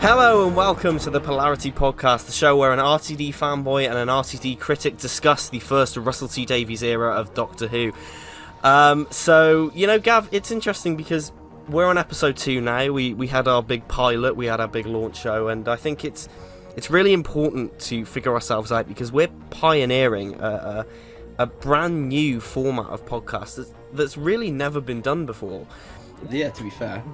Hello and welcome to the Polarity podcast, the show where an RTD fanboy and an RTD critic discuss the first Russell T Davies era of Doctor Who. Gav, it's interesting because we're on episode 2 now. We had our big pilot, we had our big launch show, and I think it's really important to figure ourselves out because we're pioneering a brand new format of podcast that's really never been done before. Yeah, to be fair.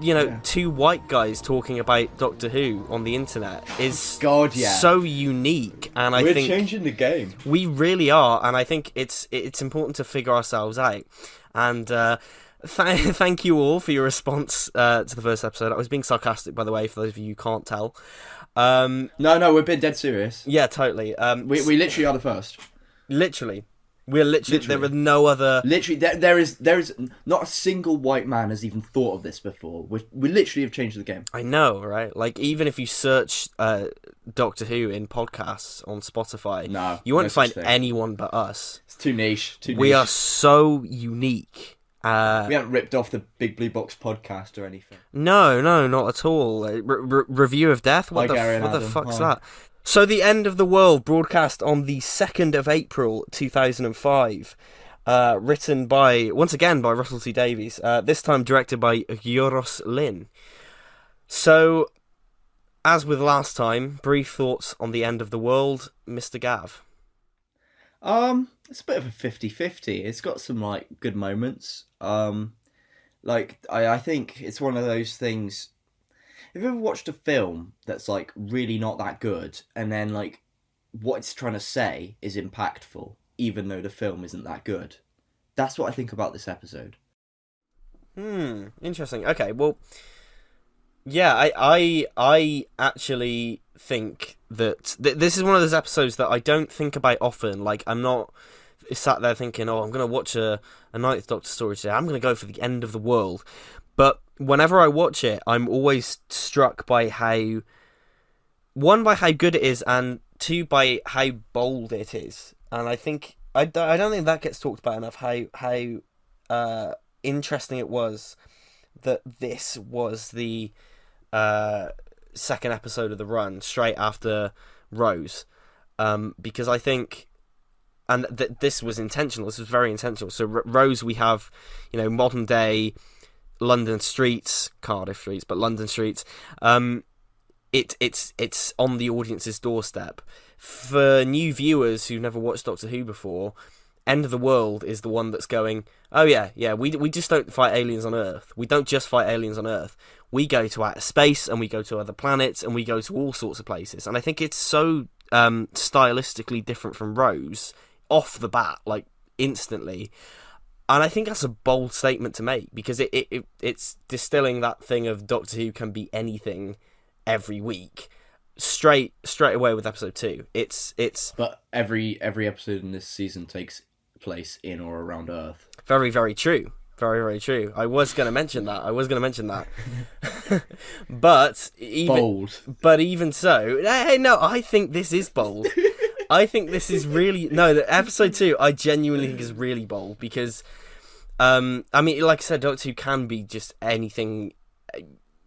Two white guys talking about Doctor Who on the internet is so unique, and I think we're changing the game. We really are, and I think it's important to figure ourselves out. And thank you all for your response to the first episode. I was being sarcastic, by the way, for those of you who can't tell. No, we're being dead serious. Yeah, totally. We literally are the first. Literally. We're literally, there are no other... Literally, there is not a single white man has even thought of this before. We literally have changed the game. I know, right? Like, even if you search Doctor Who in podcasts on Spotify, you won't find anyone but us. It's too niche. We are so unique. We haven't ripped off the Big Blue Box podcast or anything. No, not at all. Review of Death? What the fuck's that? So The End of the World, broadcast on the 2nd of April 2005, written once again by Russell T Davies, this time directed by Euros Lyn. So, as with last time, brief thoughts on The End of the World, Mr. Gav. It's a bit of a 50-50. It's got some, good moments. I think it's one of those things... Have you ever watched a film that's, really not that good, and then, what it's trying to say is impactful, even though the film isn't that good? That's what I think about this episode. Interesting. Okay, well, yeah, I actually think that this is one of those episodes that I don't think about often. I'm not sat there thinking, I'm going to watch a Ninth Doctor story today. I'm going to go for The End of the World. But whenever I watch it, I'm always struck by how good it is, and two, by how bold it is. And I think I don't think that gets talked about enough. How interesting it was that this was the second episode of the run, straight after Rose, because I think. And this was intentional. This was very intentional. So Rose, we have, modern day London streets, Cardiff streets, but London streets. It's on the audience's doorstep. For new viewers who've never watched Doctor Who before, End of the World is the one that's going, oh yeah, we just don't fight aliens on Earth. We don't just fight aliens on Earth. We go to outer space, and we go to other planets, and we go to all sorts of places. And I think it's so stylistically different from Rose off the bat, instantly. And I think that's a bold statement to make, because it's distilling that thing of Doctor Who can be anything every week straight away with episode 2. But every episode in this season takes place in or around Earth. Very, very true. Very, very true. I was going to mention that. But even so, hey, no, I think this is bold. I think this is really... No, the episode 2, I genuinely think is really bold, because, like I said, Doctor Who can be just anything,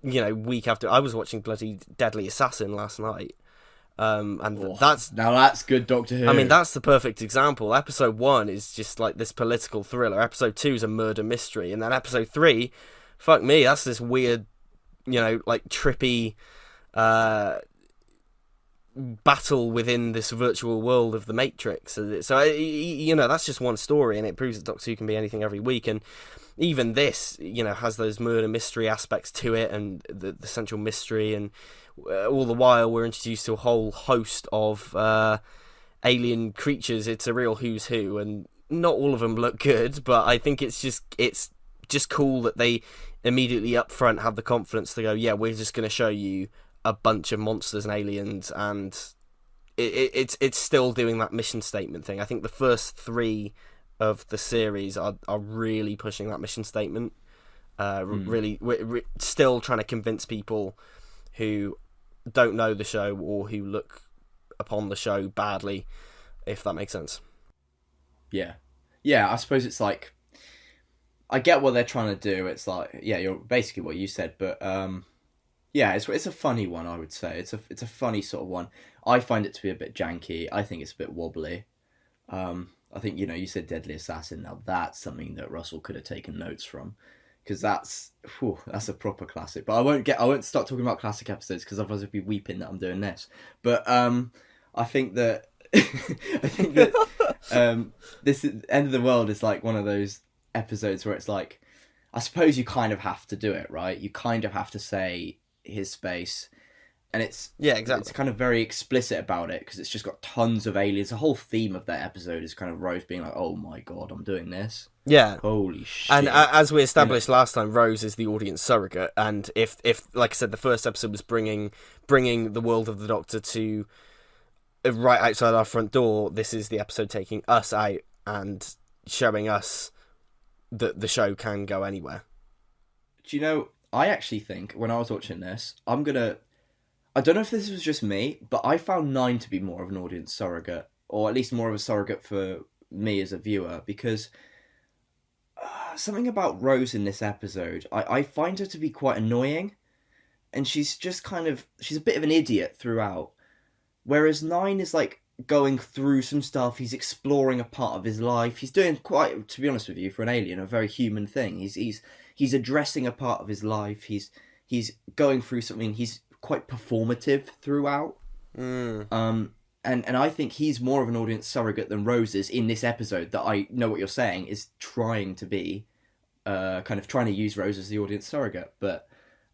week after... I was watching bloody Deadly Assassin last night, that's... Now that's good Doctor Who. I mean, that's the perfect example. Episode 1 is just, this political thriller. Episode 2 is a murder mystery. And then episode 3, fuck me, that's this weird, trippy... battle within this virtual world of the Matrix. So that's just one story, and it proves that Doctor Who can be anything every week. And even this, has those murder mystery aspects to it, and the central mystery, and all the while we're introduced to a whole host of alien creatures. It's a real who's who, and not all of them look good, but I think it's just cool that they immediately up front have the confidence to go, yeah, we're just going to show you a bunch of monsters and aliens, and it's still doing that mission statement thing. I think the first 3 of the series are really pushing that mission statement. Really, we're still trying to convince people who don't know the show or who look upon the show badly, if that makes sense. Yeah, I suppose it's I get what they're trying to do. It's you're basically what you said, but Yeah, it's a funny one, I would say. It's a funny sort of one. I find it to be a bit janky. I think it's a bit wobbly. I think, you said Deadly Assassin. Now that's something that Russell could have taken notes from, because that's a proper classic. But I won't start talking about classic episodes because otherwise I'd be weeping that I'm doing this. But I think that this End of the World is like one of those episodes where it's like, I suppose you kind of have to do it, right? You kind of have to say his space. And exactly. It's kind of very explicit about it because it's just got tons of aliens. The whole theme of that episode is kind of Rose being like, "Oh my god, I'm doing this." Yeah. Holy shit. And as we established last time, Rose is the audience surrogate. And if like I said, the first episode was bringing the world of the Doctor to right outside our front door, this is the episode taking us out and showing us that the show can go anywhere. Do you know, I actually think when I was watching this, I don't know if this was just me, but I found 9 to be more of an audience surrogate, or at least more of a surrogate for me as a viewer, because something about Rose in this episode, I find her to be quite annoying, and she's a bit of an idiot throughout, whereas 9 is like going through some stuff, he's exploring a part of his life, he's doing quite, to be honest with you, for an alien, a very human thing. He's addressing a part of his life, he's going through something, he's quite performative throughout. And I think he's more of an audience surrogate than Rose is in this episode, that I know what you're saying is trying to be kind of trying to use Rose as the audience surrogate, but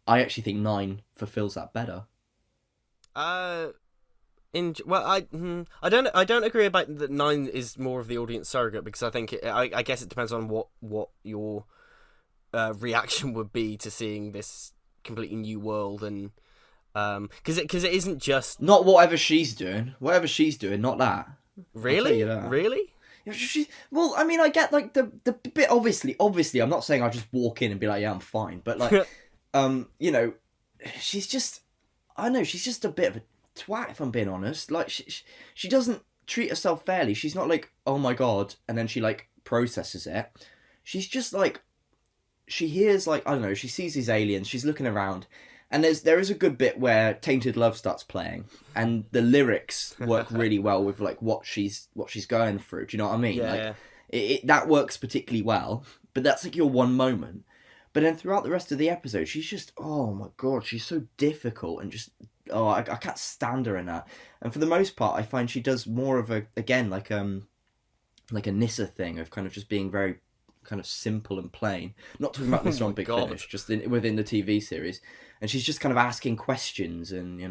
I actually think 9 fulfills that better. I don't agree about that 9 is more of the audience surrogate, because I think I guess it depends on what your reaction would be to seeing this completely new world, and because it isn't just not whatever she's doing, not that. Really? That. Really? Well, I mean, I get like the bit. Obviously, I'm not saying I just walk in and be like, yeah, I'm fine, but like, she's just, I don't know, she's just a bit of a twat, if I'm being honest. Like, she doesn't treat herself fairly. She's not like, oh my god, and then she like processes it. She's just like, she hears like, I don't know, she sees these aliens, she's looking around, and there is a good bit where Tainted Love starts playing, and the lyrics work really well with like what she's going through. Do you know what I mean? Yeah. Like, it that works particularly well. But that's like your one moment. But then throughout the rest of the episode, she's just, oh my god, she's so difficult, and just, I can't stand her in that. And for the most part, I find she does more of a, again, like a Nissa thing of kind of just being very kind of simple and plain. Not talking about Nissa on Big Finish, just within the TV series. And she's just kind of asking questions and,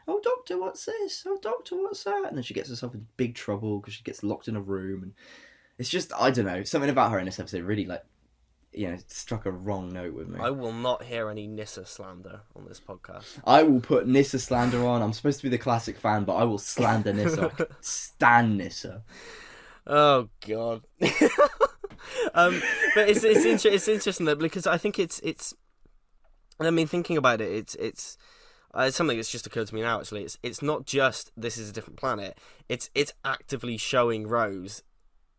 oh, Doctor, what's this? Oh, Doctor, what's that? And then she gets herself in big trouble because she gets locked in a room. And it's just, I don't know, something about her in this episode really, like, struck a wrong note with me. I will not hear any Nissa slander on this podcast. I will put Nissa slander on. I'm supposed to be the classic fan, but I will slander Nissa. I can stand Nissa. Oh, God. But it's interesting, though, because I think it's I mean, thinking about it, it's something that's just occurred to me now, actually. It's not just this is a different planet. It's actively showing Rose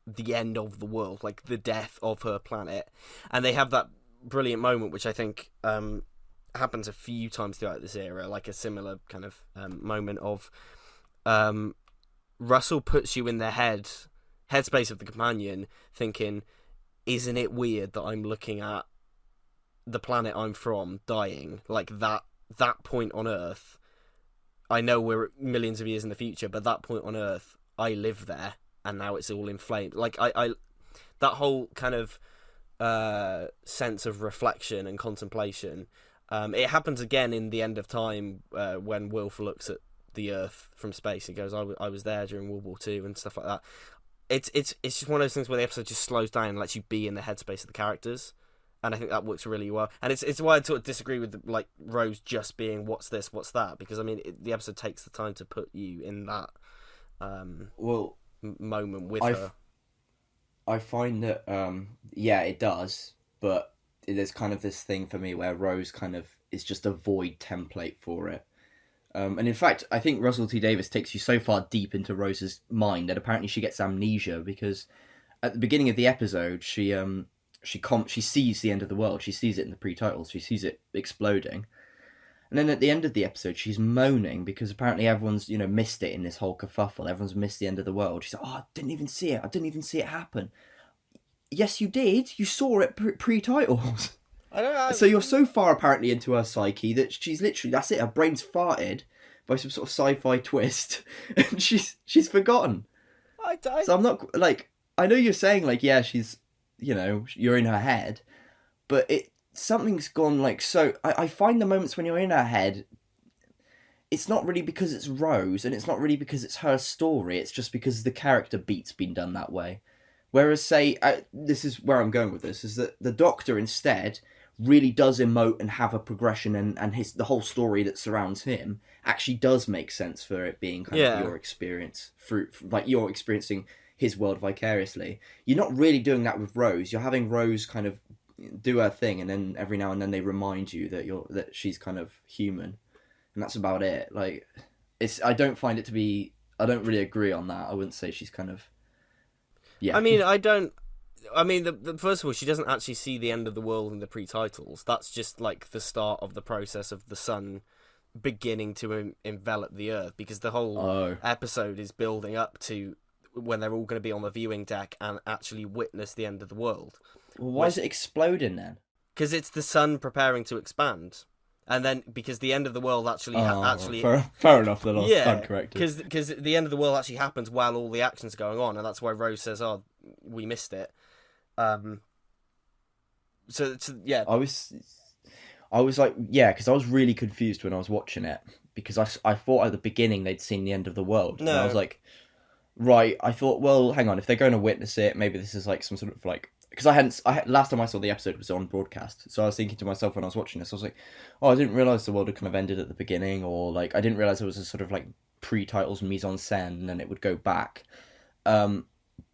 the end of the world, like the death of her planet. And they have that brilliant moment, which I think happens a few times throughout this era, like a similar kind of moment of Russell puts you in the headspace of the companion, thinking, isn't it weird that I'm looking at the planet I'm from dying? Like that point on Earth, I know we're millions of years in the future, but that point on Earth, I live there, and now it's all inflamed. Like I that whole kind of sense of reflection and contemplation. It happens again in The End of Time when Wilf looks at the Earth from space. He goes, I was there during World War II and stuff like that. It's just one of those things where the episode just slows down and lets you be in the headspace of the characters. And I think that works really well. And it's why I sort of disagree with like Rose just being what's this, what's that, because I mean the episode takes the time to put you in that moment with her. I find that it does, but there's kind of this thing for me where Rose kind of is just a void template for it. And in fact, I think Russell T Davies takes you so far deep into Rose's mind that apparently she gets amnesia, because at the beginning of the episode she sees the end of the world. She sees it in the pre-titles. She sees it exploding. And then at the end of the episode, she's moaning because apparently everyone's, missed it in this whole kerfuffle. Everyone's missed the end of the world. She's like, oh, I didn't even see it. I didn't even see it happen. Yes, you did. You saw it pre-titles. I don't know. So you're so far apparently into her psyche that she's literally, that's it. Her brain's farted by some sort of sci-fi twist, and she's forgotten. So I'm not like, I know you're saying like, yeah, she's, you're in her head, but something's gone like, so I find the moments when you're in her head, it's not really because it's Rose, and it's not really because it's her story. It's just because the character beat's been done that way. Whereas, say, this is where I'm going with this, is that the Doctor instead really does emote and have a progression, and the whole story that surrounds him actually does make sense for it being kind of your experience, through like you're experiencing his world vicariously. You're not really doing that with Rose. You're having Rose kind of do her thing, and then every now and then they remind you that she's kind of human, and that's about it. Like, I don't find it to be. I don't really agree on that. I wouldn't say she's kind of. Yeah. I mean, first of all, she doesn't actually see the end of the world in the pre-titles. That's just like the start of the process of the sun beginning to envelop the Earth, because the whole episode is building up to when they're all going to be on the viewing deck and actually witness the end of the world. Well, why is it exploding then? Because it's the sun preparing to expand. And then, because the end of the world actually... Fair enough, then I'll stand corrected. Because the end of the world actually happens while all the action's going on, and that's why Rose says, oh, we missed it. So yeah. I was like, yeah, because I was really confused when I was watching it, because I thought at the beginning they'd seen the end of the world. No. And I was like, right, I thought, well, hang on, if they're going to witness it, maybe this is like some sort of like... Because last time I saw the episode was on broadcast, so I was thinking to myself when I was watching this, I was like, oh, I didn't realise the world had kind of ended at the beginning, or like, I didn't realise it was a sort of like pre-titles mise-en-scène, and then it would go back. And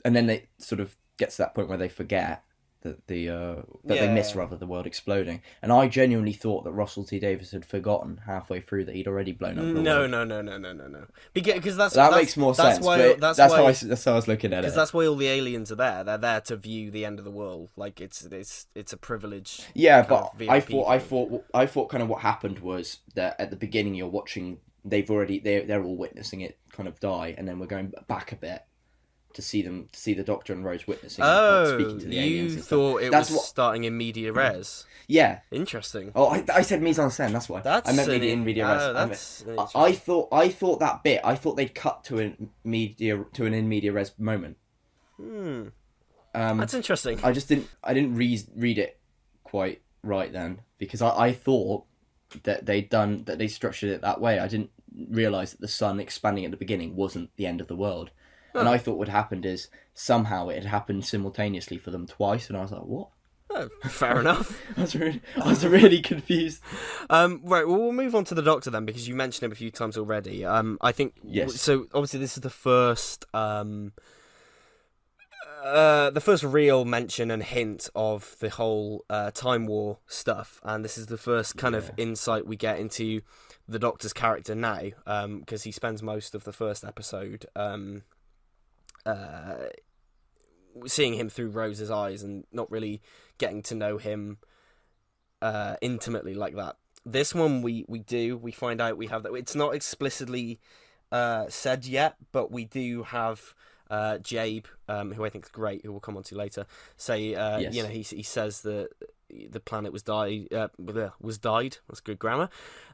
then it sort of gets to that point where they forget that they miss rather the world exploding. And I genuinely thought that Russell T Davies had forgotten halfway through that he'd already blown up the world. No. Because that makes more sense. That's how I was looking at it. Because that's why all the aliens are there. They're there to view the end of the world. Like it's a privilege. Yeah, but I thought kind of what happened was that at the beginning you're watching. They're all witnessing it kind of die, and then we're going back a bit to see the Doctor and Rose witnessing speaking to the aliens. You thought it was starting in media res? Yeah. Interesting. Oh, I said mise-en-scène, that's why. I meant in media res. I thought that bit, I thought they'd cut to an in media res moment. That's interesting. I didn't read it quite right then, because I thought that they structured it that way. I didn't realise that the sun expanding at the beginning wasn't the end of the world. And I thought what happened is somehow it had happened simultaneousing for them twice, and I was like, what? Oh, fair enough. I was really confused. Right, well, we'll move on to the Doctor then, because you mentioned him a few times already. I think... Yes. So, obviously, this is the first real mention and hint of the whole Time War stuff, and this is the first kind of insight we get into the Doctor's character now, because he spends most of the first episode... seeing him through Rose's eyes and not really getting to know him intimately like that. This one we find out we have that. It's not explicitly said yet, but we do have Jabe, who I think is great, who we'll come on to later, say he says that the planet was died. That's good grammar.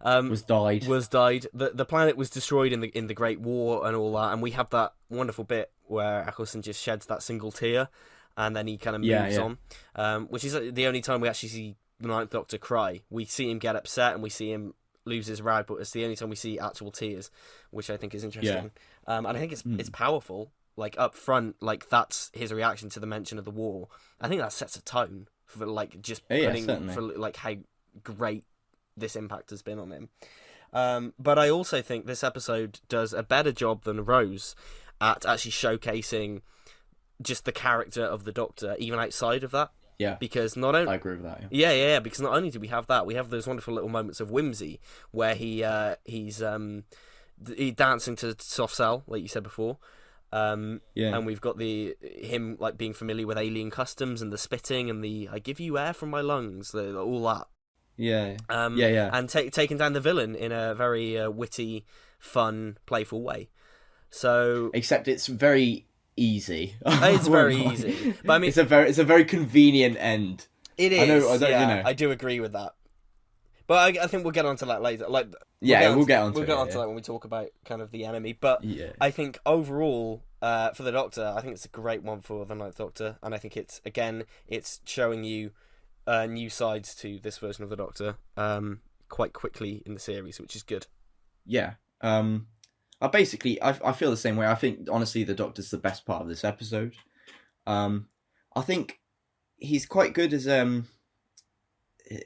Was died. The planet was destroyed in the Great War and all that, and we have that wonderful bit where Eccleston just sheds that single tear, and then he kind of moves on, which is the only time we actually see the Ninth Doctor cry. We see him get upset and we see him lose his rag, but it's the only time we see actual tears, which I think is interesting. And I think it's powerful. Like up front, like that's his reaction to the mention of the war. I think that sets a tone for like just putting for like how great this impact has been on him. But I also think this episode does a better job than Rose at actually showcasing just the character of the Doctor, even outside of that. Yeah, because not only I agree with that. Yeah. Because not only do we have that, we have those wonderful little moments of whimsy where he's dancing to Soft Cell, like you said before. And we've got him like being familiar with alien customs and the spitting and the I give you air from my lungs, all that. Yeah. Yeah. and taking down the villain in a very witty, fun, playful way. So Except it's very easy. it's very easy, but I mean, it's a very convenient end. it is. I don't, yeah, you know. I do agree with that. But I think we'll get onto that later. Like, we'll get onto that when we talk about kind of the enemy. But I think overall, for the Doctor, I think it's a great one for the Ninth Doctor, and I think it's showing you new sides to this version of the Doctor quite quickly in the series, which is good. Yeah. I feel the same way. I think honestly, the Doctor's the best part of this episode. I think he's quite good as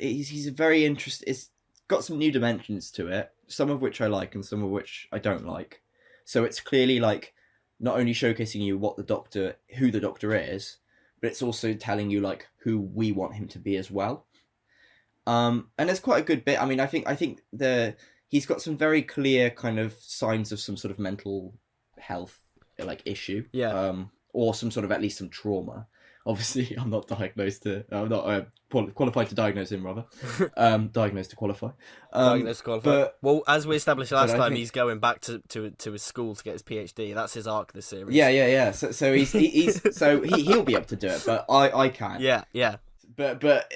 he's a very interesting. It's got some new dimensions to it, some of which I like and some of which I don't like. So it's clearly like not only showcasing you who the Doctor is, but it's also telling you like who we want him to be as well. And there's quite a good bit. I mean, I think he's got some very clear kind of signs of some sort of mental health like issue. Yeah. Or some sort of at least some trauma. Obviously, I'm not qualified to diagnose him, rather. Diagnosed to qualify. Diagnosed to qualify. But, well, as we established last time, think... he's going back to his school to get his PhD. That's his arc this series. Yeah. So he'll be able to do it, but I can't. Yeah. But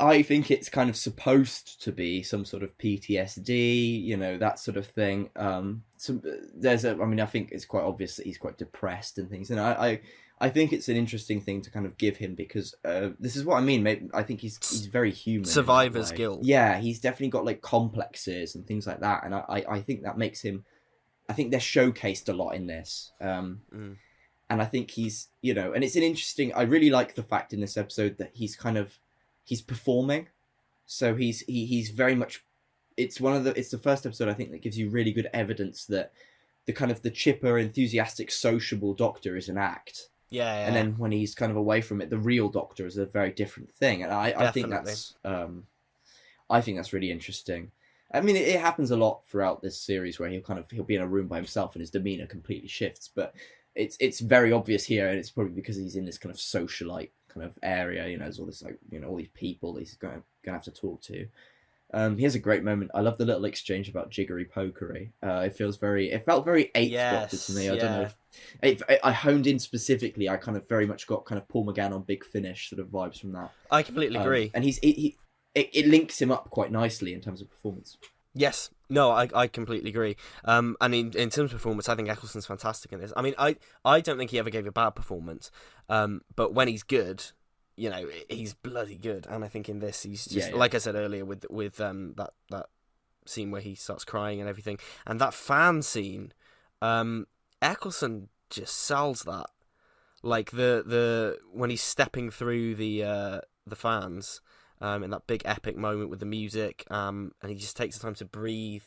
I think it's kind of supposed to be some sort of PTSD, you know, that sort of thing. I think it's quite obvious that he's quite depressed and things, and I think it's an interesting thing to kind of give him because this is what I mean. Maybe, I think he's very human. Survivor's guilt. Yeah, he's definitely got like complexes and things like that, and I think that makes him. I think they're showcased a lot in this, and I think he's, you know, and it's an interesting. I really like the fact in this episode that he's performing, so he's very much. It's the first episode I think that gives you really good evidence that the kind of the chipper, enthusiastic, sociable Doctor is an act. Yeah. And then when he's kind of away from it, the real Doctor is a very different thing, and I think that's really interesting. I mean, it happens a lot throughout this series where he'll be in a room by himself and his demeanor completely shifts, but it's very obvious here, and it's probably because he's in this kind of socialite kind of area. You know, there's all this like, you know, all these people that he's going to have to talk to. He has a great moment. I love the little exchange about jiggery pokery. It felt very Eighth Doctor to me. I don't know if I honed in specifically. I kind of very much got kind of Paul McGann on Big Finish sort of vibes from that. I completely agree. And it links him up quite nicely in terms of performance. Yes. No, I completely agree. And in terms of performance, I think Eccleston's fantastic in this. I mean, I don't think he ever gave a bad performance. But when he's good, you know, he's bloody good. And I think in this, he's just like I said earlier with that scene where he starts crying and everything, and that fan scene, Eccleston just sells that. Like the when he's stepping through the fans. In that big epic moment with the music, and he just takes the time to breathe,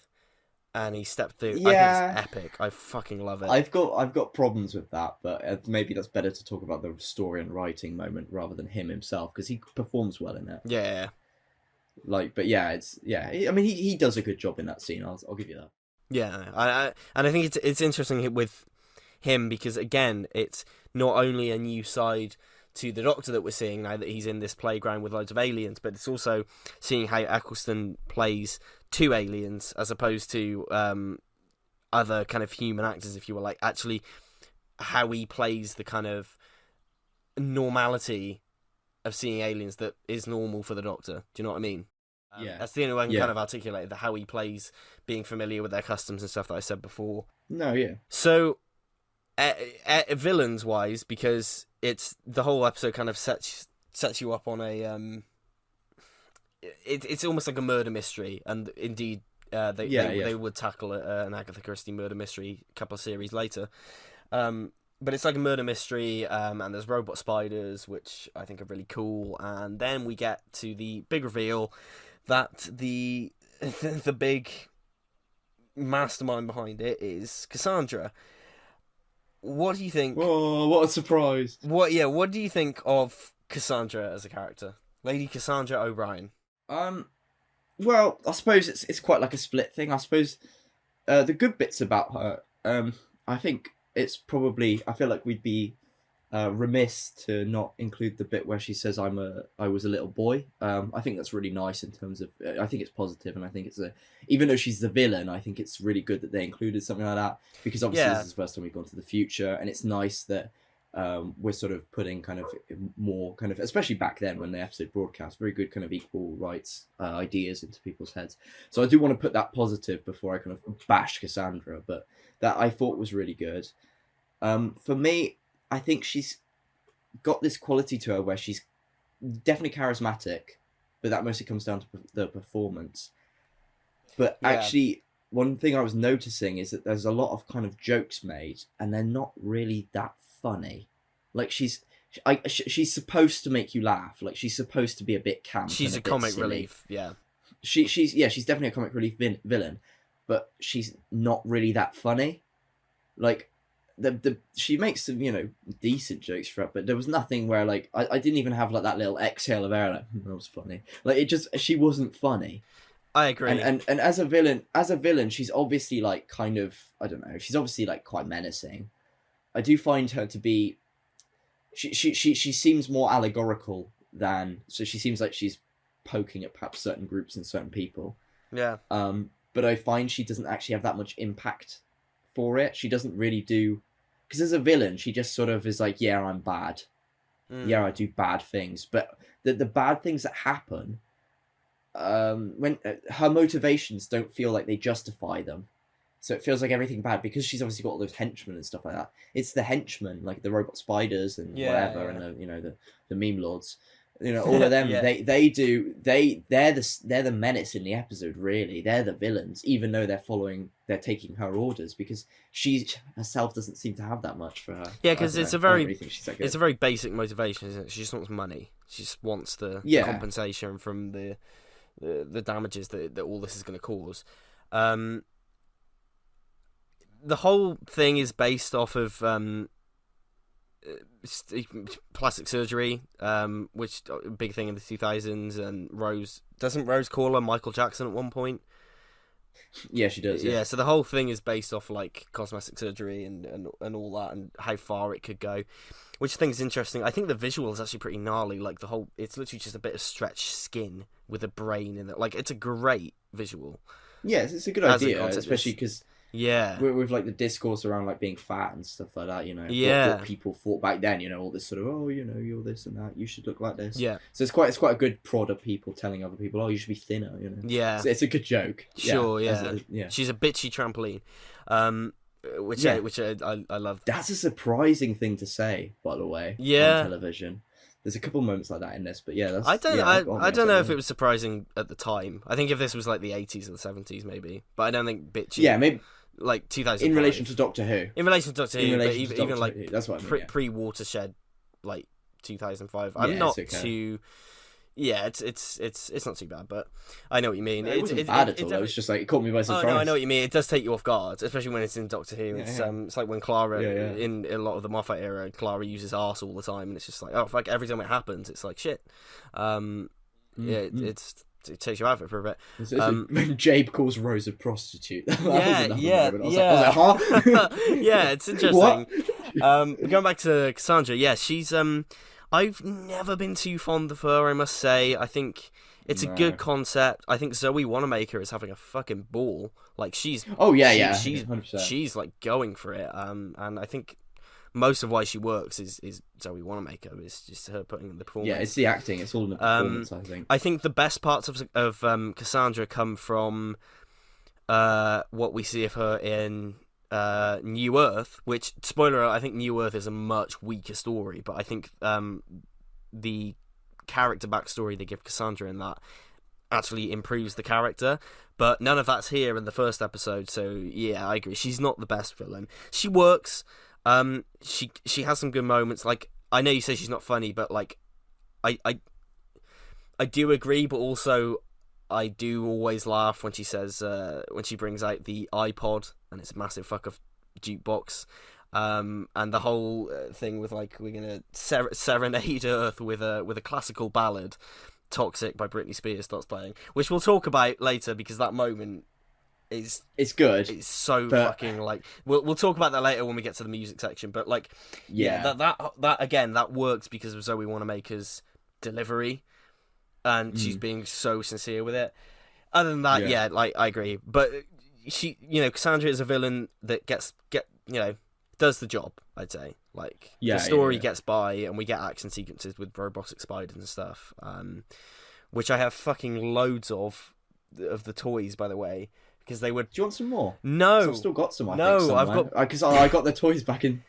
and he stepped through. Yeah. I think it's epic. I fucking love it. I've got problems with that, but maybe that's better to talk about the story and writing moment rather than him himself, because he performs well in it. Yeah. Like, but yeah, I mean, he does a good job in that scene. I'll give you that. Yeah, and I think it's interesting with him because again, it's not only a new side to the Doctor that we're seeing now that he's in this playground with loads of aliens, but it's also seeing how Eccleston plays two aliens as opposed to other kind of human actors, if you will, like actually how he plays the kind of normality of seeing aliens that is normal for the Doctor. Do you know what I mean? Yeah. That's the only way I can kind of articulate how he plays being familiar with their customs and stuff that I said before. No, yeah. So, villains wise, because it's the whole episode kind of sets you up on a it's almost like a murder mystery, and indeed they would tackle an Agatha Christie murder mystery a couple of series later, but it's like a murder mystery, and there's robot spiders, which I think are really cool, and then we get to the big reveal that the big mastermind behind it is Cassandra. What do you think? Oh, what a surprise! What do you think of Cassandra as a character, Lady Cassandra O'Brien? Well, I suppose it's quite like a split thing. I suppose the good bits about her, I think it's probably. I feel like we'd be remiss to not include the bit where she says I was a little boy. I think that's really nice in terms of I think it's positive, and I think it's even though she's the villain, I think it's really good that they included something like that, because obviously Yeah. this is the first time we've gone to the future, and it's nice that we're sort of putting kind of more kind of, especially back then when the episode broadcast, very good kind of equal rights ideas into people's heads. So I do want to put that positive before I kind of bash Cassandra, but that I thought was really good. For me, I think she's got this quality to her where she's definitely charismatic, but that mostly comes down to the performance. But actually, one thing I was noticing is that there's a lot of kind of jokes made, and they're not really that funny. Like she's supposed to make you laugh. Like she's supposed to be a bit camp. She's a comic relief. Yeah. She's definitely a comic relief villain, but she's not really that funny. Like she makes some decent jokes for it, but there was nothing where like I didn't even have like that little exhale of air like that was funny. Like it just, she wasn't funny. I agree. And as a villain, she's obviously like kind of, I don't know, she's obviously like quite menacing. I do find her to be, she seems more allegorical than, so she seems like she's poking at perhaps certain groups and certain people. Yeah. But I find she doesn't actually have that much impact for it. She doesn't really do, because as a villain she just sort of is like, yeah, I'm bad, yeah, I do bad things, but the bad things that happen, when her motivations don't feel like they justify them, so it feels like everything bad, because she's obviously got all those henchmen and stuff like that. It's the henchmen, like the robot spiders and whatever, and the meme lords, all of them. They're the menace in the episode. Really, they're the villains, even though they're taking her orders, because she herself doesn't seem to have that much for her. Yeah, because it's a very basic motivation, isn't it? She just wants money. She just wants the compensation from the damages that all this is going to cause. The whole thing is based off of plastic surgery, which a big thing in the 2000s, and doesn't Rose call her Michael Jackson at one point? Yeah, she does. Yeah. So the whole thing is based off like cosmetic surgery and all that, and how far it could go, which I think is interesting. I think the visual is actually pretty gnarly. Like it's literally just a bit of stretched skin with a brain in it. Like it's a great visual. Yeah, it's a good idea, especially because with like the discourse around like being fat and stuff like that, what people thought back then, all this sort of, you're this and that, you should look like this. Yeah. So it's quite a good prod of people telling other people, oh, you should be thinner, Yeah. So it's a good joke. Sure, yeah. She's a bitchy trampoline, which I love. That's a surprising thing to say, by the way. Yeah. On television. There's a couple moments like that in this, but that's... I don't know if it was surprising at the time. I think if this was like the 80s or the 70s, maybe. But I don't think bitchy. Yeah, maybe... Like 2005. In relation to Doctor Who. In relation to Doctor Who, but even like Who. That's what I mean, pre-Watershed, like 2005. I'm not too... Yeah, it's not too bad, but I know what you mean. It wasn't bad at all. It was just like, it caught me by surprise. Oh, no, I know what you mean. It does take you off guard, especially when it's in Doctor Who. It's like when Clara, in a lot of the Moffat era, Clara uses arse all the time, and it's just like, oh, fuck, every time it happens, it's like, shit. It takes you out of it for a bit. When Jabe calls Rose a prostitute. Yeah, it's interesting. Going back to Cassandra, she's... I've never been too fond of her, I must say. I think it's a good concept. I think Zoe Wanamaker is having a fucking ball. Like, she's... Oh, yeah. She's like, going for it. And I think most of why she works is Zoe Wanamaker. It's just her putting in the performance. Yeah, it's the acting. It's all in the performance, I think. I think the best parts of Cassandra come from what we see of her in... New Earth, which, spoiler alert, I think New Earth is a much weaker story, but I think the character backstory they give Cassandra in that actually improves the character, but none of that's here in the first episode, so yeah, I agree. She's not the best villain. She works, she has some good moments, like, I know you say she's not funny, but like, I do agree, but also I do always laugh when she says, when she brings out the iPod and it's a massive fuck off jukebox, and the whole thing with like, we're gonna serenade Earth with a classical ballad, "Toxic" by Britney Spears starts playing, which we'll talk about later, because that moment it's good. It's so but... fucking like we'll talk about that later when we get to the music section. But like, yeah, that again, that works because of Zoe Wanamaker's delivery, and she's being so sincere with it. Other than that, yeah, like I agree. But she, Cassandra is a villain that does the job. I'd say like the story gets by, and we get action sequences with robotic spiders and stuff, which I have fucking loads of the toys, by the way. Because they would. Do you want some more? No, I've still got some. I no, think, I've got because I got the toys back in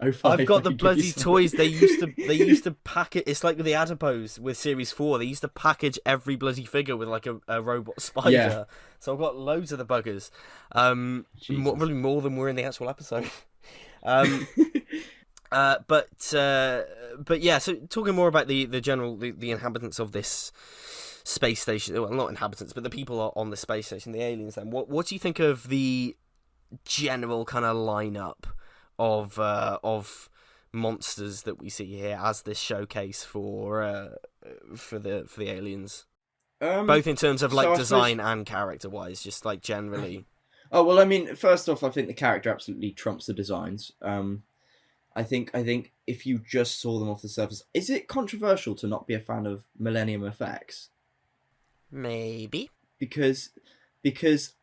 05. I've got the bloody toys. They used to pack it. It's like with the Adipose with Series 4. They used to package every bloody figure with like a robot spider. Yeah. So I've got loads of the buggers. Probably more than were in the actual episode. But yeah. So talking more about the general the inhabitants of this space station, well, not inhabitants, but the people on the space station, the aliens. Then, what do you think of the general kind of lineup of monsters that we see here as this showcase for the aliens, both in terms of like design and character wise, just like generally? Oh well, I mean, first off, I think the character absolutely trumps the designs. I think if you just saw them off the surface, is it controversial to not be a fan of Millennium Effects? Maybe. Because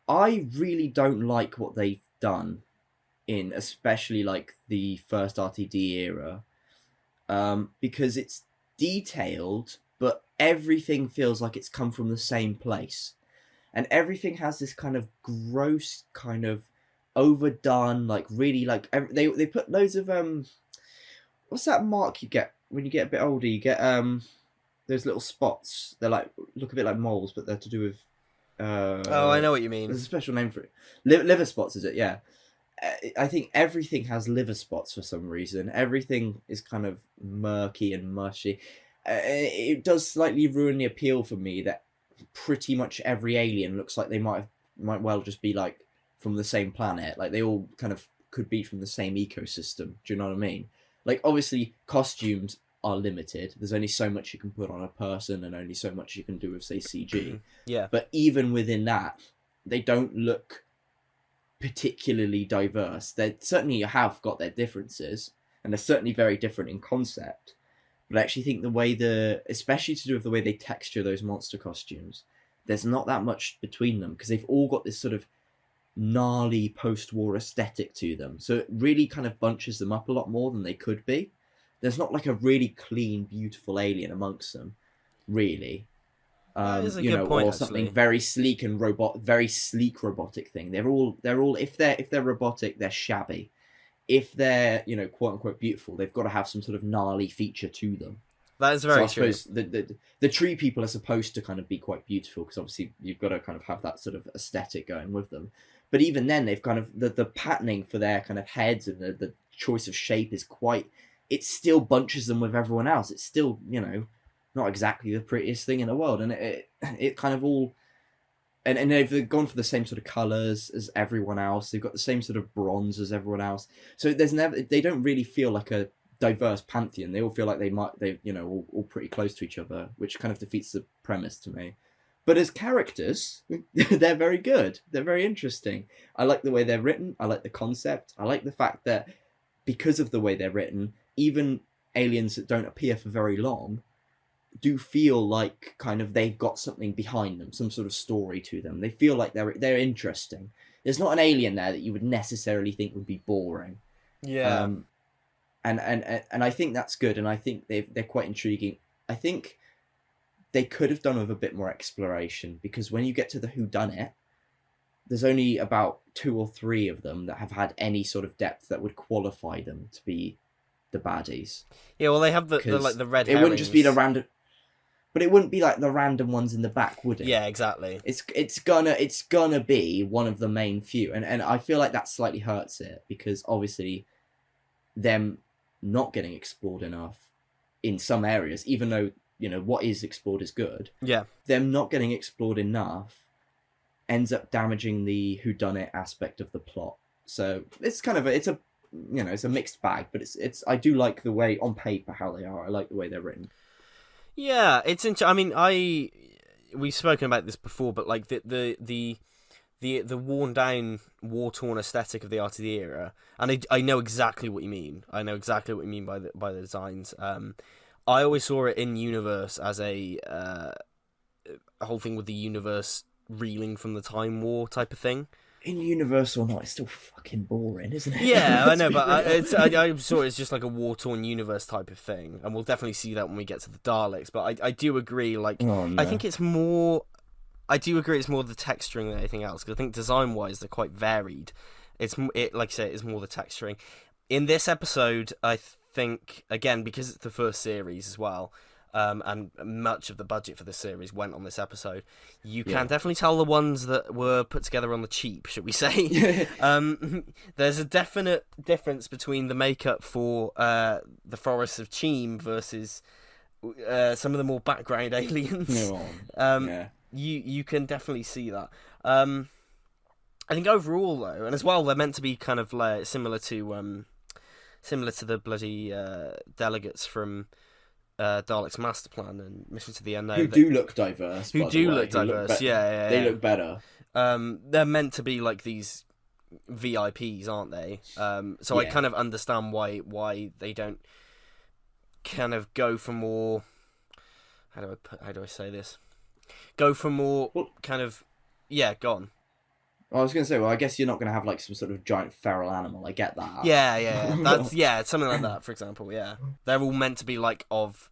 I really don't like what they've done in especially like the first RTD era. Because it's detailed, but everything feels like it's come from the same place. And everything has this kind of gross, kind of overdone, like really like they put loads of what's that mark you get when you get a bit older? You get those little spots. They're like look a bit like moles, but they're to do with. Oh, I know what you mean. There's a special name for it. Liver spots, is it? Yeah. I think everything has liver spots for some reason. Everything is kind of murky and mushy. It does slightly ruin the appeal for me that pretty much every alien looks like they might well just be like from the same planet. Like they all kind of could be from the same ecosystem. Do you know what I mean? Like obviously costumes are limited. There's only so much you can put on a person and only so much you can do with, say, CG. Yeah. But even within that, they don't look particularly diverse. They certainly have got their differences, and they're certainly very different in concept. But I actually think the way especially to do with the way they texture those monster costumes, there's not that much between them because they've all got this sort of gnarly post-war aesthetic to them. So it really kind of bunches them up a lot more than they could be. There's not like a really clean, beautiful alien amongst them, really. That is a good point, or something very sleek and very sleek robotic thing. They're all if they're robotic, they're shabby. If they're quote unquote beautiful, they've got to have some sort of gnarly feature to them. That is very true. I suppose the tree people are supposed to kind of be quite beautiful because obviously you've got to kind of have that sort of aesthetic going with them. But even then, they've kind of the patterning for their kind of heads and the choice of shape is quite. It still bunches them with everyone else. It's still, not exactly the prettiest thing in the world. And it kind of all... And they've gone for the same sort of colours as everyone else. They've got the same sort of bronze as everyone else. So they don't really feel like a diverse pantheon. They all feel like all pretty close to each other, which kind of defeats the premise to me. But as characters, they're very good. They're very interesting. I like the way they're written. I like the concept. I like the fact that because of the way they're written, even aliens that don't appear for very long do feel like kind of they've got something behind them, some sort of story to them. They feel like they're interesting. There's not an alien there that you would necessarily think would be boring. Yeah. And I think that's good, and I think they're quite intriguing. I think they could have done with a bit more exploration, because when you get to the whodunit, there's only about 2 or 3 of them that have had any sort of depth that would qualify them to be the baddies. Yeah, well, they have the red herrings. It wouldn't just be the random... But it wouldn't be like the random ones in the back, would it? Yeah, exactly. It's gonna be one of the main few, and I feel like that slightly hurts it, because obviously them not getting explored enough in some areas, even though what is explored is good. Yeah, them not getting explored enough ends up damaging the whodunit aspect of the plot. So it's kind of it's a mixed bag, but it's I do like the way on paper how they are. I like the way they're written. Yeah, it's I mean, we've spoken about this before, but like the the worn down, war torn aesthetic of the Art of the Era, and I know exactly what you mean. I know exactly what you mean by the designs. I always saw it in universe as a whole thing with the universe reeling from the time war type of thing. In universe or not, it's still fucking boring, isn't it? Yeah, I know, but I saw it as just like a war torn universe type of thing, and we'll definitely see that when we get to the Daleks. But I do agree, like, Oh, no. I think it's more. I do agree it's more the texturing than anything else, because I think design-wise they're quite varied. Like I say, it's more the texturing. In this episode, I think, again, because it's the first series as well, and much of the budget for this series went on this episode, you can definitely tell the ones that were put together on the cheap, should we say. There's a definite difference between the makeup for the Forests of Cheam versus some of the more background aliens. You can definitely see that. I think overall though, and as well, they're meant to be kind of like similar to the bloody delegates from Dalek's Master Plan and Mission to the Unknown. Who do look diverse. Who do look diverse, yeah. They look better. They're meant to be like these VIPs, aren't they? So I kind of understand why they don't kind of go for more. How do I say this? Go for more kind of go on. I was going to say, well, I guess you're not going to have like some sort of giant feral animal. I get that. Yeah. That's something like that. For example, they're all meant to be like of,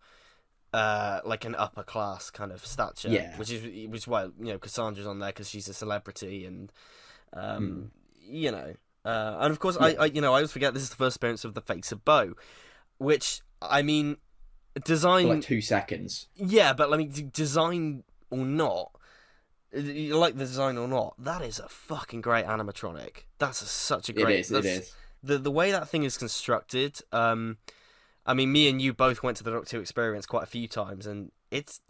like an upper class kind of stature. Yeah. Which is why Cassandra's on there because she's a celebrity and, and of course I always forget this is the first appearance of the Fates of Bo, which I mean, design for like 2 seconds. Yeah, but I mean, design or not. You like the design or not, that is a fucking great animatronic. That's such a great... It is. The way that thing is constructed, I mean, me and you both went to the Doctor Who experience quite a few times, and it's...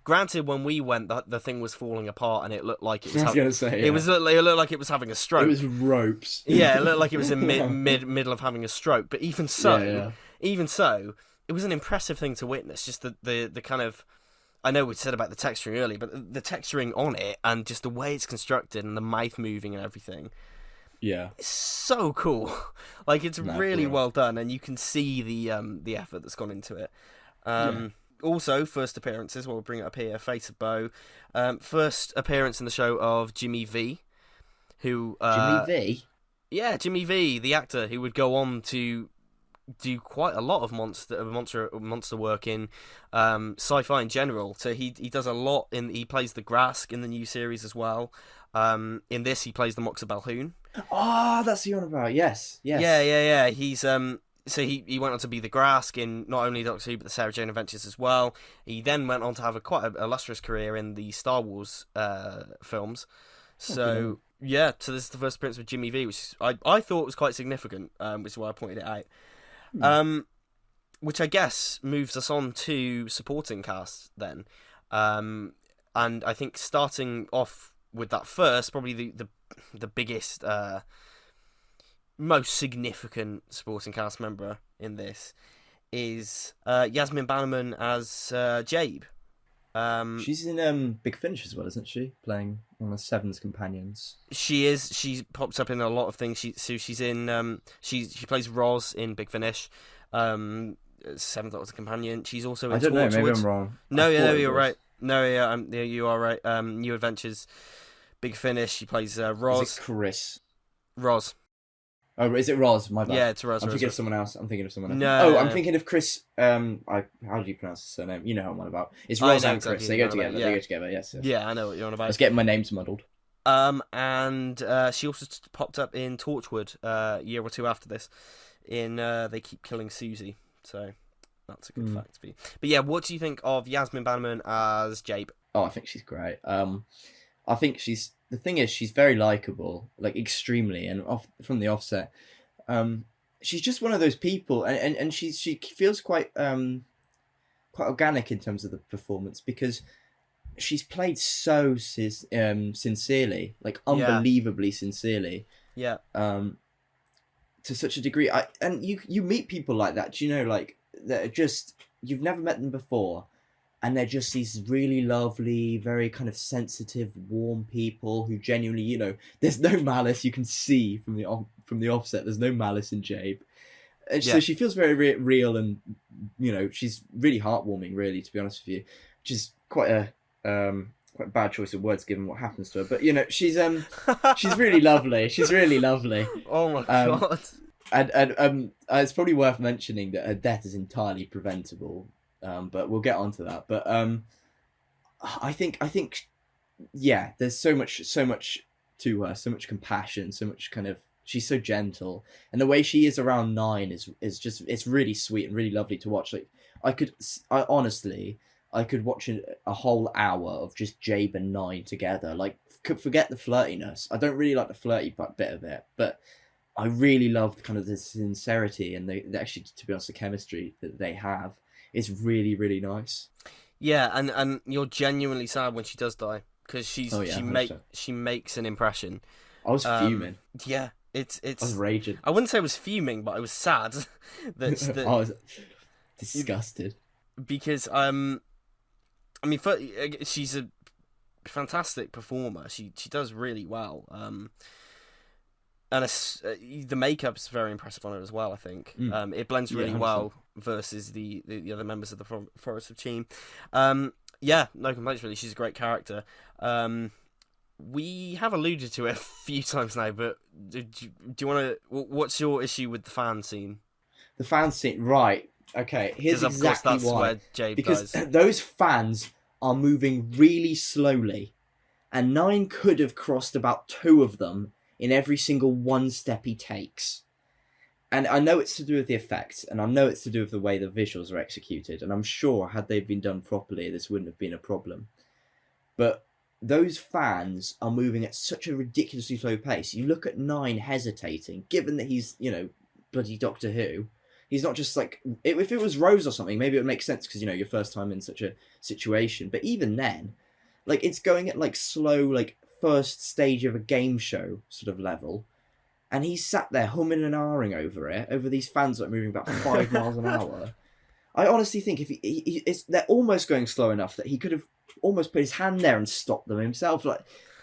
granted, when we went, the thing was falling apart, and it looked like it was... It looked like it was having a stroke. It was ropes. Yeah, it looked like it was in middle of having a stroke, but even so, it was an impressive thing to witness, just the kind of... I know we said about the texturing earlier, but the texturing on it and just the way it's constructed and the mouth moving and everything, it's so cool. Like it's really well done, and you can see the effort that's gone into it. Also, first appearances. We'll bring it up here. Face of Bo, first appearance in the show of Jimmy V, who Jimmy V. Yeah, Jimmy V, the actor who would go on to do quite a lot of monster work in sci-fi in general. So he does a lot he plays the Grask in the new series as well. In this he plays the Moxa Balhoun. Oh, that's the one about. Yes. Yeah. He's so he went on to be the Grask in not only Doctor Who but the Sarah Jane Adventures as well. He then went on to have quite a illustrious career in the Star Wars films. So so this is the first appearance with Jimmy V, which I thought was quite significant, which is why I pointed it out. Which I guess moves us on to supporting cast then, and I think starting off with that first, probably the biggest, most significant supporting cast member in this is Yasmin Baumann as Jabe. She's in Big Finish as well, isn't she? Playing one of Seven's companions. She is. She pops up in a lot of things. She's in. She plays Roz in Big Finish. Seventh Doctor's companion. She's also in. I don't know. Maybe I'm wrong. No, you're right. No, you are right. New Adventures, Big Finish. She plays Roz. Is it Chris? Roz. Oh, is it Roz? My bad. Yeah, it's Roz. I'm thinking of someone else. I'm thinking of someone else. No, I'm thinking of Chris. How do you pronounce his surname? You know who I'm on about. It's Roz and Chris. Exactly They go together. Yeah. They go together. Yes. Yeah, I know what you're on about. I was getting my names muddled. And she also popped up in Torchwood a year or two after this. In They Keep Killing Susie. So that's a good fact for you. But yeah, what do you think of Yasmin Baumann as Jabe? Oh, I think she's great. I think the thing is she's very likable, like extremely, and from the offset. She's just one of those people, and she feels quite organic in terms of the performance because she's played so sincerely, like unbelievably sincerely. Yeah. To such a degree, and you meet people like that. Do you know, like that are just you've never met them before, and they're just these really lovely, very kind of sensitive, warm people who genuinely, there's no malice. You can see from the offset, there's no malice in Jabe. And so she feels very real, and she's really heartwarming, really, to be honest with you, which is quite a bad choice of words given what happens to her. But she's really lovely. She's really lovely. Oh my god! And it's probably worth mentioning that her death is entirely preventable. But we'll get onto that. But I think there's so much to her, so much compassion, so much kind of. She's so gentle, and the way she is around Nine is just, it's really sweet and really lovely to watch. Like I could watch a whole hour of just Jabe and Nine together. Like, could forget the flirtiness. I don't really like the flirty bit of it, but I really love kind of the sincerity and the actually, to be honest, the chemistry that they have is really, really nice. Yeah, and you're genuinely sad when she does die, because she makes an impression. I was fuming. Yeah. I was raging. I wouldn't say I was fuming, but I was sad. I was disgusted. Because, she's a fantastic performer. She does really well. And the makeup's very impressive on her as well, I think. It blends really well versus the other members of the Forest of Cheam. No complaints, really. She's a great character. We have alluded to it a few times now, but do you want to... What's your issue with the fan scene? The fan scene, right. Okay, here's exactly that's why. Where Jabe because dies. Those fans are moving really slowly, and Nine could have crossed about 2 of them in every single one step he takes. And I know it's to do with the effects, and I know it's to do with the way the visuals are executed, and I'm sure had they been done properly, this wouldn't have been a problem. But those fans are moving at such a ridiculously slow pace. You look at Nine hesitating, given that he's, bloody Doctor Who. He's not just like... If it was Rose or something, maybe it would make sense, because, your first time in such a situation. But even then, like, it's going at, like, slow, like, first stage of a game show sort of level. And he's sat there humming and ahhing over these fans that are moving about 5 miles an hour. I honestly think if they're almost going slow enough that he could have almost put his hand there and stopped them himself. Like,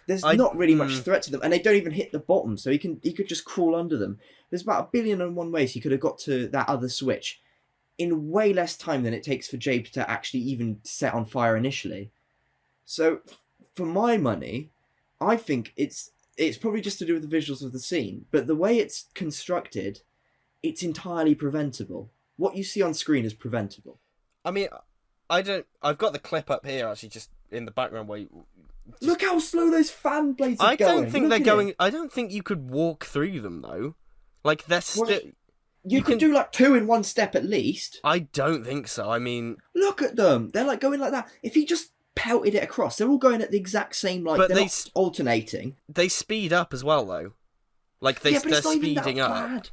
there's not really much threat to them, and they don't even hit the bottom, so he could just crawl under them. There's about 1,000,001 ways he could have got to that other switch in way less time than it takes for Jabe to actually even set on fire initially. So, for my money, I think it's probably just to do with the visuals of the scene, but the way it's constructed, it's entirely preventable. What you see on screen is preventable. I mean, I've got the clip up here, actually, just in the background where Look how slow those fan blades are going. I don't think they're going... I don't think you could walk through them, though. Like, they're still... You could do, like, 2 in one step at least. I don't think so. I mean... Look at them. They're, like, going like that. If he just pelted it across, they're all going at the exact same, like, they're not alternating. They speed up as well, though. Like, they're speeding up. Bad.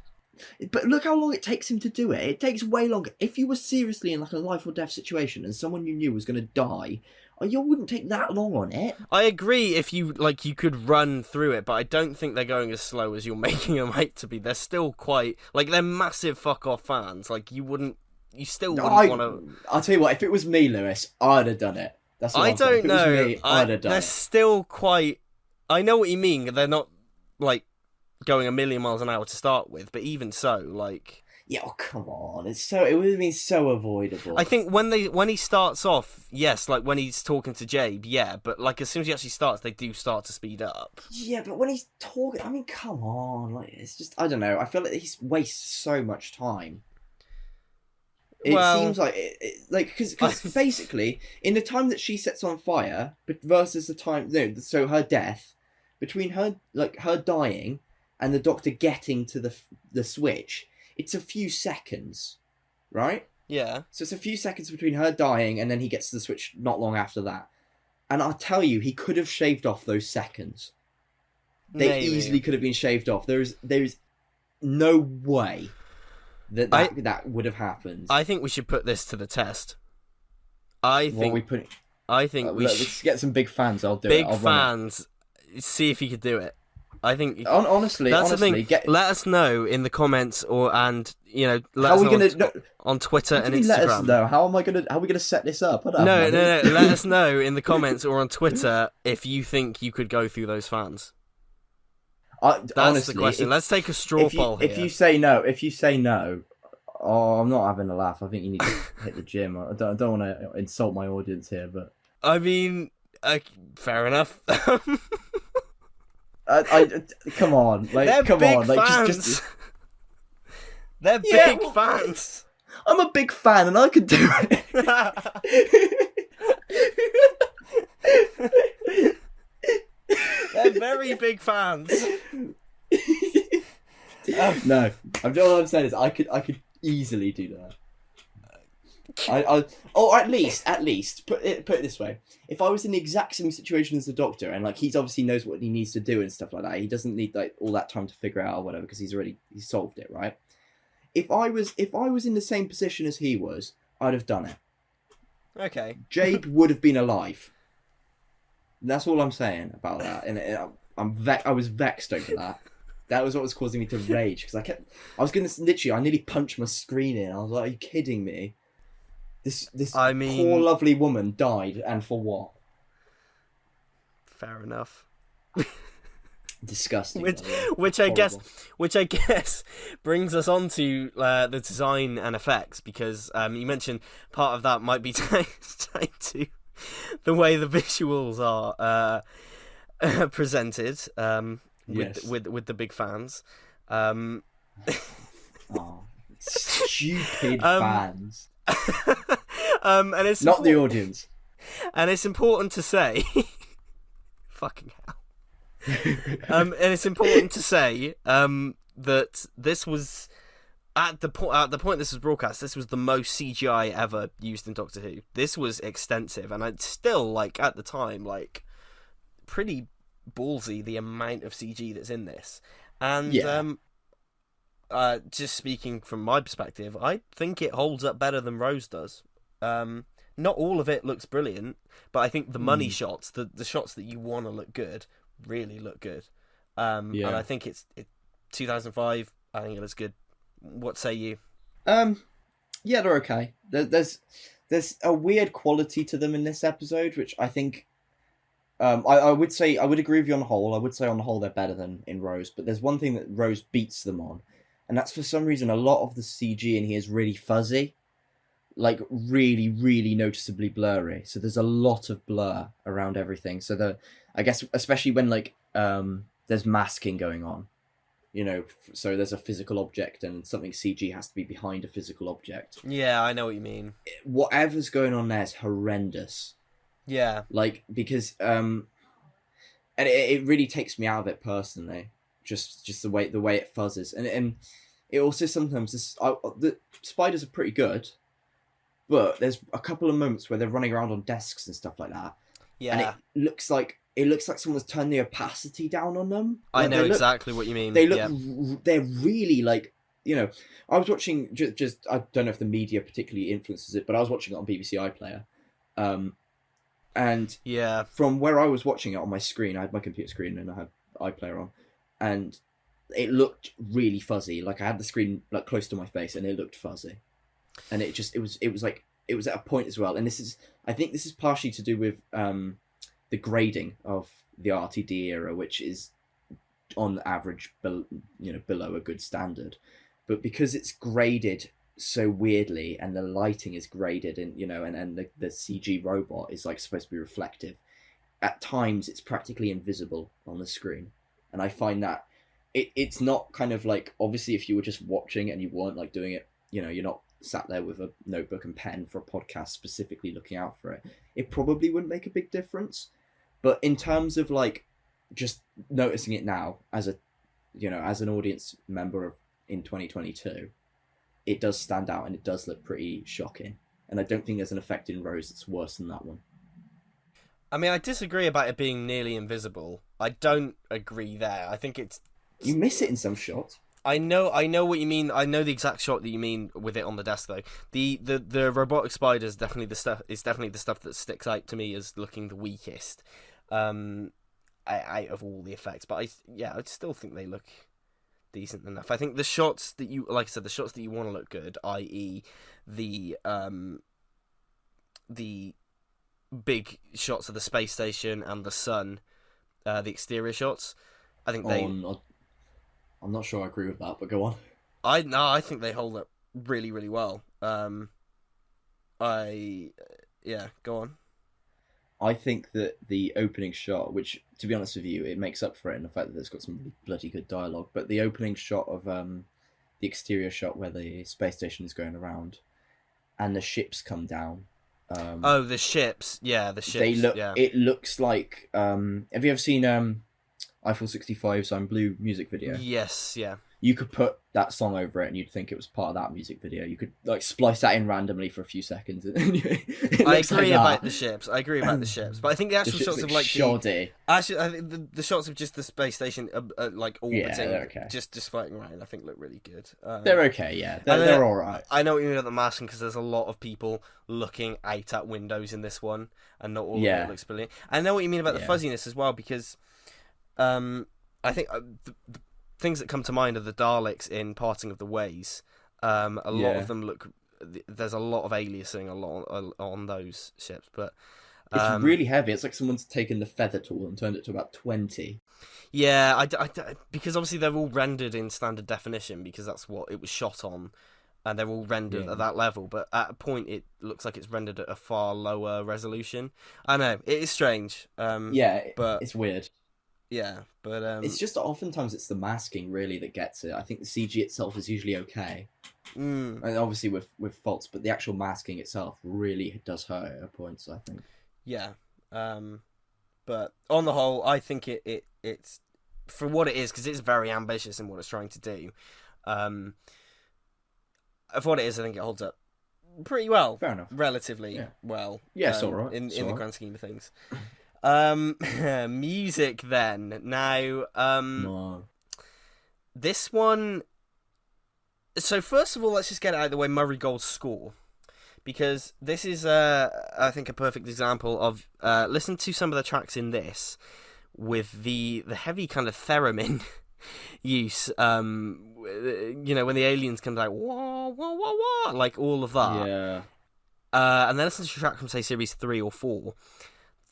But look how long it takes him to do it. It takes way longer. If you were seriously in, like, a life or death situation and someone you knew was going to die... You wouldn't take that long on it. I agree if you could run through it, but I don't think they're going as slow as you're making them out to be. They're still quite... Like, they're massive fuck-off fans. Like, you still wouldn't want to... I'll tell you what, if it was me, Lewis, I'd have done it. That's what I don't know. If it was me, I'd have done they're it. still quite... I know what you mean. They're not, like, going 1,000,000 miles an hour to start with, but even so, like... Yeah, oh, come on. It would have been so avoidable. I think when he starts off, yes, like when he's talking to Jabe, yeah, but like as soon as he actually starts, they do start to speed up. Yeah, but when he's talking, I mean, come on, like it's just, I don't know. I feel like he wastes so much time. It seems like because basically in the time that she sets on fire, but versus the time so her death, between her dying and the Doctor getting to the switch. It's a few seconds, right? Yeah. So it's a few seconds between her dying and then he gets to the switch not long after that. And I'll tell you, he could have shaved off those seconds. They easily could have been shaved off. There is no way that would have happened. I think we should put this to the test. Let's get some big fans. I'll do it. Big fans. See if you could do it. I think Honestly, that's the thing. get. Let us know in the comments, let How us are we know gonna? on Twitter What do and you mean let us Instagram. know? How are we gonna set this up? I don't have No, money. no, no. Let us know in the comments or on Twitter if you think you could go through those fans. That's Honestly, the question. Let's take a straw poll here. if you say no, oh, I'm not having a laugh. I think you need to hit the gym. I don't want to insult my audience here, but I mean, fair enough. I come on, like They're come big on, like fans. just They're Yeah, big fans. I'm a big fan, and I could do it. They're very big fans. No, all I'm saying is I could easily do that. Or at least put it this way: if I was in the exact same situation as the Doctor, and like he's obviously knows what he needs to do and stuff like that, he doesn't need like all that time to figure out or whatever because he's solved it, right? If I was in the same position as he was, I'd have done it. Okay. Jade would have been alive. That's all I'm saying about that, and I was vexed over that. That was what was causing me to rage because I nearly punched my screen in. I was like, "Are you kidding me? This poor lovely woman died, and for what?" Fair enough. Disgusting. Which I guess brings us on to the design and effects because you mentioned part of that might be tied to the way the visuals are presented with the big fans. Stupid fans. And it's not the audience. And it's important to say, fucking hell. And it's important to say that this was at the point this was broadcast. This was the most CGI ever used in Doctor Who. This was extensive, and I'd still at the time pretty ballsy the amount of CG that's in this. And just speaking from my perspective, I think it holds up better than Rose does. Not all of it looks brilliant, but I think the money shots, the shots that you want to look good, really look good. And I think it's 2005. I think it looks good. What say you? Yeah, they're okay. There's a weird quality to them in this episode, which I think. I would say I would agree with you on the whole. I would say on the whole they're better than in Rose, but there's one thing that Rose beats them on, and that's for some reason a lot of the CG in here is really fuzzy, like really, really noticeably blurry. So there's a lot of blur around everything. So I guess especially when there's masking going on, so there's a physical object and something CG has to be behind a physical object. Yeah, I know what you mean. Whatever's going on there is horrendous. Yeah. Because and it really takes me out of it personally. Just the way it fuzzes, and it also sometimes the spiders are pretty good, but there's a couple of moments where they're running around on desks and stuff like that. Yeah. And it looks like someone's turned the opacity down on them. I know exactly what you mean. They look they're really I was watching just I don't know if the media particularly influences it, but I was watching it on BBC iPlayer. And from where I was watching it on my screen, I had my computer screen and I had iPlayer on, and it looked really fuzzy. Like I had the screen close to my face, and it looked fuzzy, and it was at a point as well. And I think this is partially to do with the grading of the RTD era, which is on average below a good standard, but because it's graded so weirdly and the lighting is graded and and the CG robot is supposed to be reflective, at times it's practically invisible on the screen, and I find that it's not kind of obviously if you were just watching and you weren't doing it, you're not sat there with a notebook and pen for a podcast specifically looking out for it, it probably wouldn't make a big difference. But in terms of just noticing it now as an audience member in 2022, it does stand out and it does look pretty shocking. And I don't think there's an effect in Rose that's worse than that one. I mean, I disagree about it being nearly invisible. I don't agree there. I think it's... You miss it in some shots. I know what you mean. I know the exact shot that you mean with it on the desk, though. The robotic spider is definitely the stuff that sticks out to me as looking the weakest. out of all the effects. But I still think they look decent enough. I think the shots that you, like I said, the shots that you want to look good, i.e., the big shots of the space station and the sun, the exterior shots. I think I'm not sure I agree with that, but go on. I think they hold up really, really well. Go on. I think that the opening shot, which, to be honest with you, it makes up for it in the fact that it's got some really bloody good dialogue, but the opening shot of the exterior shot where the space station is going around and the ships come down. The ships. Yeah, the ships. They look. Yeah. It looks like. Have you ever seen Eiffel 65's "I'm Blue" music video? Yes. Yeah. You could put that song over it, and you'd think it was part of that music video. You could like splice that in randomly for a few seconds. I agree about the ships. But I think the actual shots of like shoddy. I think the shots of just the space station, like orbiting, okay. just floating around, I think look really good. They're okay, yeah. They're all right. I know what you mean about the masking because there's a lot of people looking out at windows in this one, and not all of it looks brilliant. I know what you mean about the fuzziness as well because, I think the things that come to mind are the Daleks in Parting of the Ways. A lot of them look. There's a lot of aliasing on those ships, but it's really heavy. It's like someone's taken the feather tool and turned it to about 20. Yeah, because obviously they're all rendered in standard definition because that's what it was shot on, and they're all rendered at that level. But at a point, it looks like it's rendered at a far lower resolution. I know it is strange. But it's weird. Yeah, but it's just oftentimes it's the masking really that gets it. I think the CG itself is usually okay, and obviously with faults, but the actual masking itself really does hurt at points. I think. Yeah, but on the whole, I think it's for what it is because it's very ambitious in what it's trying to do. For what it is, I think it holds up pretty well. Fair enough. Relatively well. Yeah, it's all right. In the grand scheme of things. Music then. Now, this one. So first of all, let's just get it out of the way. Murray Gold's score, because this is, I think, a perfect example of listen to some of the tracks in this with the heavy kind of theremin use. When the aliens come like wah wah wah wah, like all of that. Yeah. And then listen to a track from say series 3 or 4.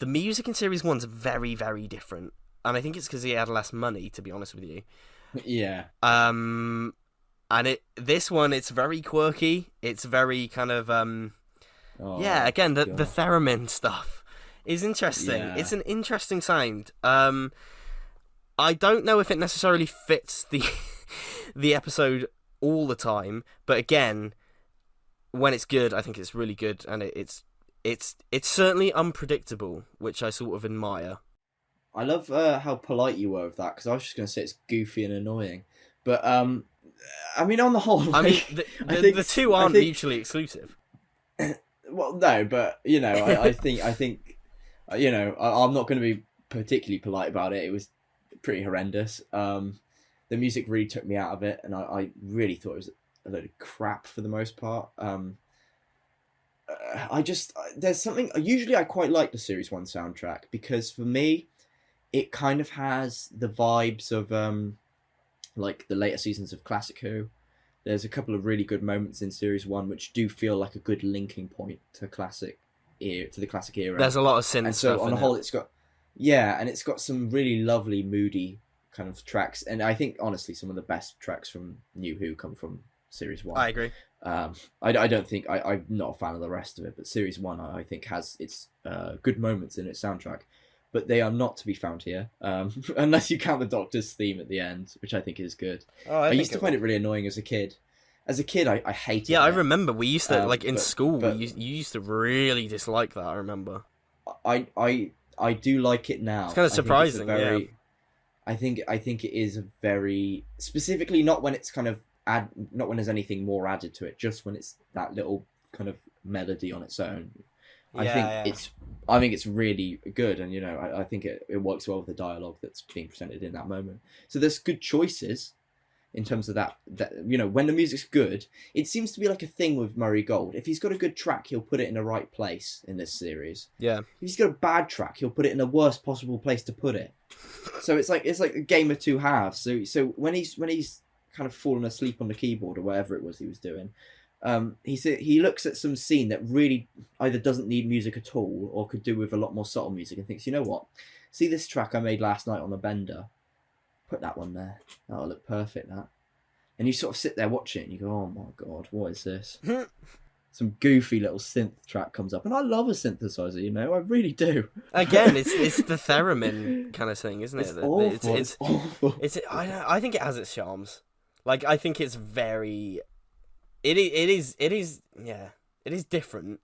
The music in Series 1's very, very different. And I think it's because he had less money, to be honest with you. Yeah. And this one, it's very quirky. It's very kind of... again, the theremin stuff is interesting. Yeah. It's an interesting sound. I don't know if it necessarily fits the episode all the time. But again, when it's good, I think it's really good. And it's certainly unpredictable, which I sort of admire. I love how polite you were with that, because I was just going to say it's goofy and annoying. But, I mean, on the whole... the two aren't mutually exclusive. Well, no, but, I think, I'm not going to be particularly polite about it. It was pretty horrendous. The music really took me out of it, and I really thought it was a load of crap for the most part. There's something, usually I quite like the Series 1 soundtrack, because for me, it kind of has the vibes of, like the later seasons of Classic Who. There's a couple of really good moments in Series 1 which do feel like a good linking point to the classic era. There's a lot of synth and stuff so on the whole, it's got some really lovely, moody kind of tracks, and I think, honestly, some of the best tracks from New Who come from Series 1. I agree. I don't think I'm not a fan of the rest of it, but Series 1 I think has its good moments in its soundtrack, but they are not to be found here, unless you count the Doctor's theme at the end, which I think is good. I used to find it really annoying as a kid. As a kid, I hated it. Yeah, I remember we used to in school. You used to really dislike that. I remember. I do like it now. It's kind of surprising. I think it is a very specifically not when it's kind of not when there's anything more added to it, just when it's that little kind of melody on its own. I think it's really good, and I think it works well with the dialogue that's being presented in that moment. So there's good choices, in terms of that, when the music's good, it seems to be like a thing with Murray Gold. If he's got a good track, he'll put it in the right place in this series. Yeah. If he's got a bad track, he'll put it in the worst possible place to put it. So it's like a game of two halves. So when he's kind of fallen asleep on the keyboard or whatever it was he was doing, he looks at some scene that really either doesn't need music at all or could do with a lot more subtle music and thinks, you know what? See this track I made last night on the Bender? Put that one there. That'll look perfect, that. And you sort of sit there watching it and you go, oh my God, what is this? Some goofy little synth track comes up. And I love a synthesizer, I really do. Again, it's the theremin kind of thing, isn't it? It's awful. It's awful. I think it has its charms. Like, I think it's very... It is different.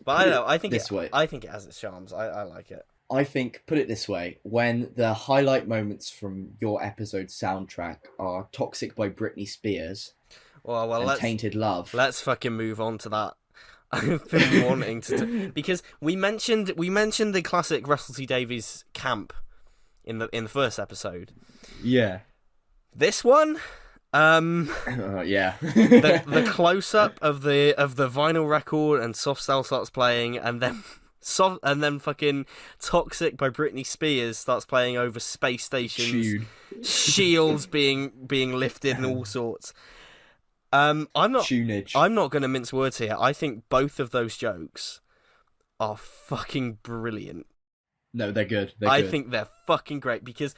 But I don't know, I think it has its charms. I like it. I think, put it this way, when the highlight moments from your episode soundtrack are Toxic by Britney Spears and Tainted Love. Let's fucking move on to that. I've been wanting to... Because we mentioned the classic Russell T Davies camp in the first episode. Yeah. This one... yeah. the close-up of the vinyl record and Soft Cell starts playing, and then... And then fucking Toxic by Britney Spears starts playing over space stations, shields being lifted and all sorts. I'm not going to mince words here. I think both of those jokes are fucking brilliant. No, they're good. I think they're fucking great because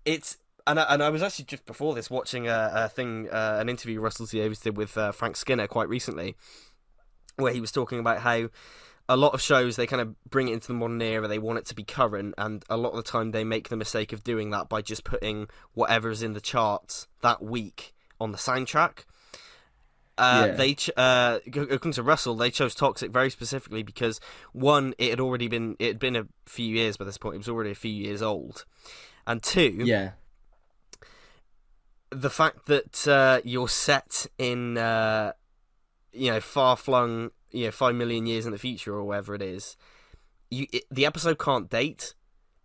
it's and I was actually just before this watching an interview Russell T Davies did with Frank Skinner quite recently, where he was talking about how a lot of shows, they kind of bring it into the modern era, they want it to be current, and a lot of the time they make the mistake of doing that by just putting whatever's in the charts that week on the soundtrack. According to Russell, they chose Toxic very specifically because, one, it had been a few years by this point, it was already a few years old, and two, the fact that you're set in far-flung 5 million years in the future or whatever it is, the episode can't date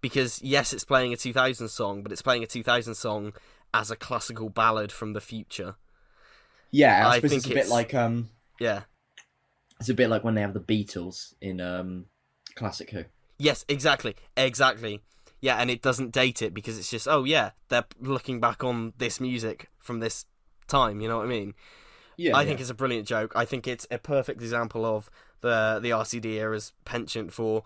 because, yes, it's playing a 2000 song, but it's playing a 2000 song as a classical ballad from the future. Yeah, I suppose it's a bit like yeah, it's a bit like when they have the Beatles in Classic Who. Yes, exactly. Yeah, and it doesn't date it because it's just, oh yeah, they're looking back on this music from this time. You know what I mean? Yeah, I think it's a brilliant joke. I think it's a perfect example of the RCD era's penchant for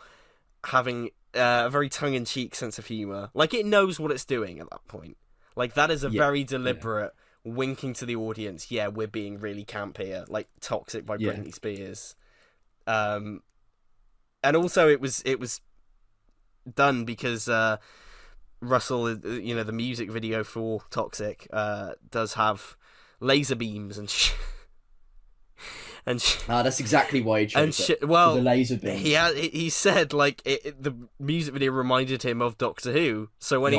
having a very tongue-in-cheek sense of humour. Like, it knows what it's doing at that point. Like, that is a very deliberate winking to the audience. Yeah, we're being really camp here. Like, Toxic by Britney Spears. And also, it was done because Russell, the music video for Toxic does have laser beams and that's exactly why he chose it. Well, the laser beams. He said like the music video reminded him of Doctor Who. So when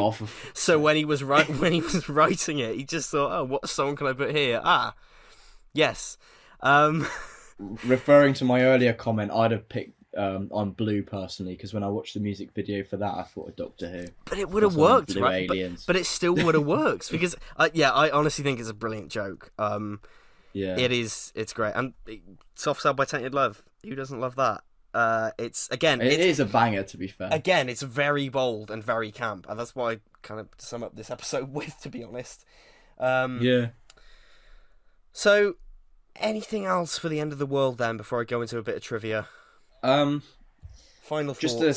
he was writing it, he just thought, oh, what song can I put here? Yes. Referring to my earlier comment, I'd have picked I'm Blue personally, because when I watched the music video for that, I thought of Doctor Who. But it would have worked, right? But it still would have worked because I honestly think it's a brilliant joke. It's great, and Soft Cell by Tainted Love. Who doesn't love that? It is a banger, to be fair. Again, it's very bold and very camp, and that's what I kind of sum up this episode with, to be honest. So, anything else for the end of the world then before I go into a bit of trivia? Final thoughts. Just a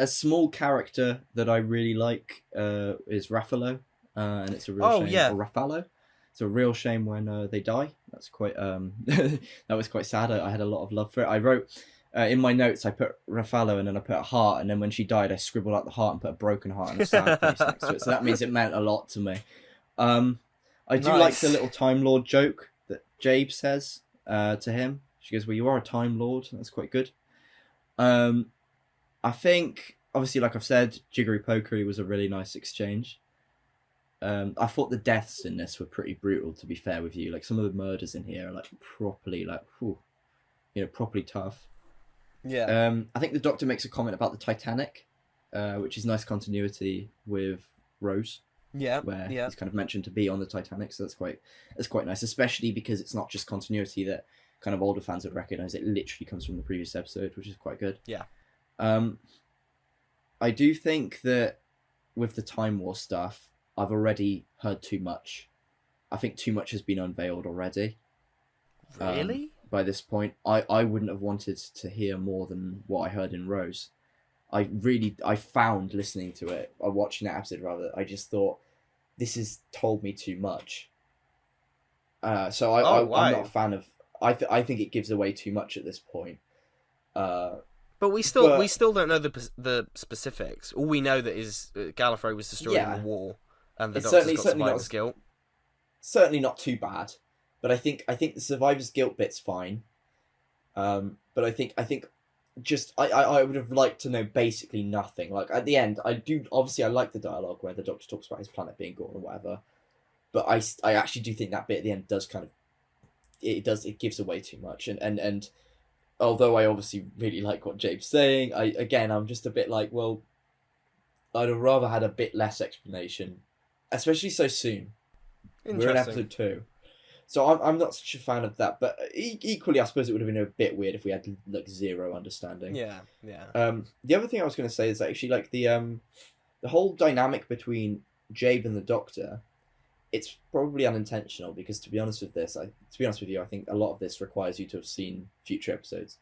small character that I really like is Ruffalo, and it's a real shame. Or Ruffalo. It's a real shame when they die. That's quite that was quite sad. I had a lot of love for it. I wrote in my notes, I put Ruffalo and then I put a heart, and then when she died, I scribbled out the heart and put a broken heart and a sad face next to it. So that means it meant a lot to me. I do like the little Time Lord joke that Jabe says to him. She goes, "Well, you are a Time Lord." That's quite good. I think, obviously, like I've said, Jiggery Pokery was a really nice exchange. I thought the deaths in this were pretty brutal, to be fair with you. Like, some of the murders in here are like properly, properly tough. Yeah. I think the Doctor makes a comment about the Titanic, which is nice continuity with Rose. Yeah, where yeah, he's kind of mentioned to be on the Titanic. So that's quite nice, especially because it's not just continuity that kind of older fans would recognize. It literally comes from the previous episode, which is quite good. yeah. Um, I do think that with the Time War stuff, I've already heard too much. I think too much has been unveiled already. Really? By this point, I wouldn't have wanted to hear more than what I heard in Rose. I found listening to it, or watching that episode rather, I just thought, this has told me too much. So Oh, I'm wow. not a fan of. I think it gives away too much at this point. But we But still don't know the specifics. All we know that is Gallifrey was destroyed in the yeah, war, and the it's Doctor's got certainly survivor's not guilt. certainly not too bad. But I think the survivor's guilt bit's fine. But I think just I would have liked to know basically nothing. Like at the end, I do obviously I like the dialogue where the Doctor talks about his planet being gone or whatever. But I actually do think that bit at the end does kind of it gives away too much. And although I obviously really like what Jabe's saying, I'm just a bit like, well, I'd have rather had a bit less explanation, especially so soon. We're in Interesting. episode 2. So I'm not such a fan of that, but equally, I suppose it would have been a bit weird if we had like zero understanding. Yeah, yeah. The other thing I was going to say is actually like the whole dynamic between Jabe and the Doctor. It's probably unintentional because to be honest with you, I think a lot of this requires you to have seen future episodes.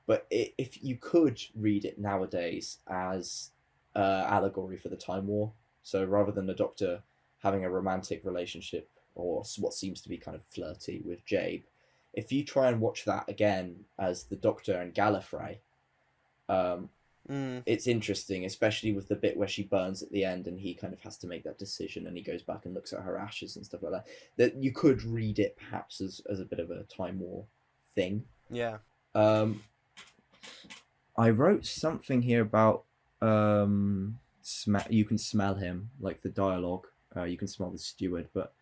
But if you could read it nowadays as allegory for the Time War, so rather than the Doctor having a romantic relationship or what seems to be kind of flirty with Jabe, if you try and watch that again as the Doctor and Gallifrey, it's interesting, especially with the bit where she burns at the end and he kind of has to make that decision and he goes back and looks at her ashes and stuff like that. That you could read it perhaps as a bit of a Time War thing. Yeah. I wrote something here about you can smell him, like the dialogue. You can smell the steward, but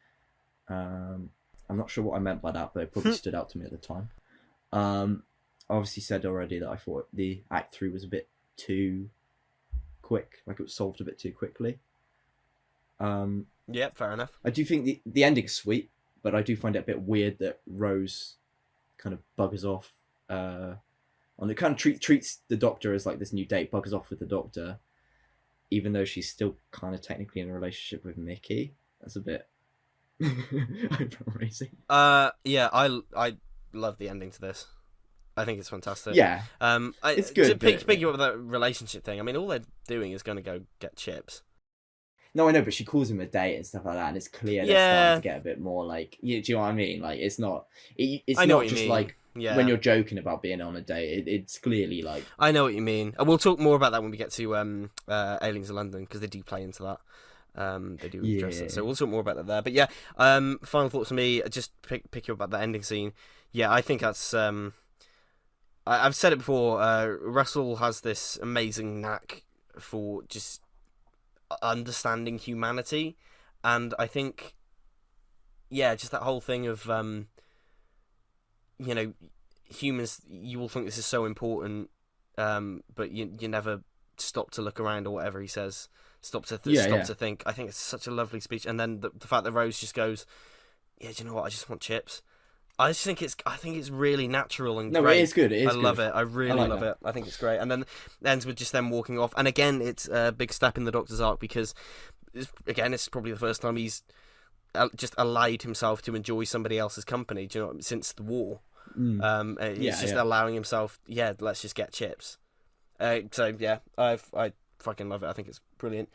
I'm not sure what I meant by that, but it probably stood out to me at the time. I obviously said already that I thought the Act 3 was a bit too quick, like it was solved a bit too quickly. Yeah, fair enough. I do think the ending's sweet, but I do find it a bit weird that Rose kind of buggers off on the kind of treats the Doctor as like this new date, buggers off with the Doctor, even though she's still kind of technically in a relationship with Mickey. That's a bit eyebrow-raising. Yeah, I love the ending to this. I think it's fantastic. Yeah, it's good. Picking up that relationship thing. I mean, all they're doing is going to go get chips. No, I know, but she calls him a date and stuff like that, and it's clear they're starting to get a bit more like. Do you know what I mean? Like, it's not. It's not just like when you're joking about being on a date. It's clearly like. I know what you mean, and we'll talk more about that when we get to Aliens of London because they do play into that. They do address it, so we'll talk more about that there. But yeah, final thoughts for me. Just pick you up about that ending scene. Yeah, I think that's. I've said it before. Russell has this amazing knack for just understanding humanity, and I think, yeah, just that whole thing of, humans. You will think this is so important, but you never stop to look around or whatever he says. Stop to think. I think it's such a lovely speech, and then the fact that Rose just goes, "Yeah, do you know what? I just want chips." I think it's really natural and great. No, it is good. I love it. I really love it. I think it's great. And then it ends with just them walking off. And again, it's a big step in the Doctor's arc because, it's probably the first time he's just allowed himself to enjoy somebody else's company. Do you know, since the war, he's just allowing himself. Yeah, let's just get chips. So yeah, I fucking love it. I think it's brilliant.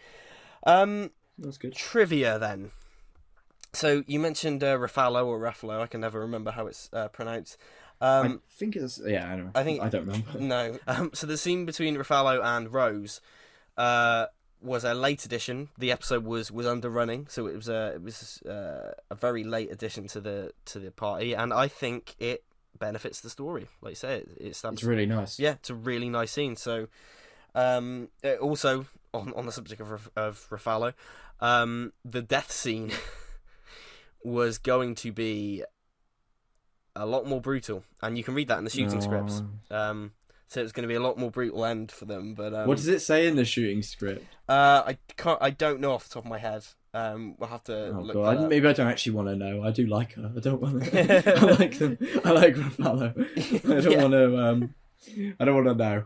That's good. Trivia then. So you mentioned Ruffalo or Ruffalo. I can never remember how it's pronounced. I think it's I don't know. I don't remember. No. So the scene between Ruffalo and Rose was a late addition. The episode was underrunning, so it was a very late addition to the party, and I think it benefits the story. Like you say, it's really nice. Yeah, it's a really nice scene. So also on the subject of Ruffalo, the death scene. Was going to be a lot more brutal, and you can read that in the shooting scripts. So it's going to be a lot more brutal end for them. But what does it say in the shooting script? I don't know off the top of my head. We'll have to look God. that up. Maybe I don't actually want to know. I do like her. I don't want to. I like them. I like Ruffalo. I don't want to. I don't want to know.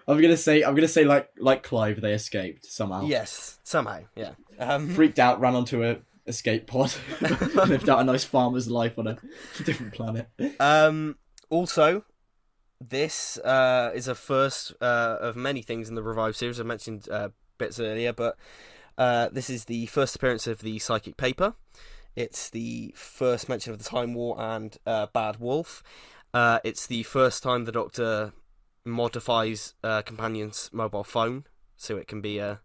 I'm gonna say like Clive, they escaped somehow. Yes, somehow. Yeah. Freaked out, ran onto a escape pod, lived out a nice farmer's life on a different planet. Also, this is a first of many things in the Revive series. I mentioned bits earlier, but this is the first appearance of the Psychic Paper. It's the first mention of the Time War and Bad Wolf. It's the first time the Doctor modifies Companion's mobile phone so it can be a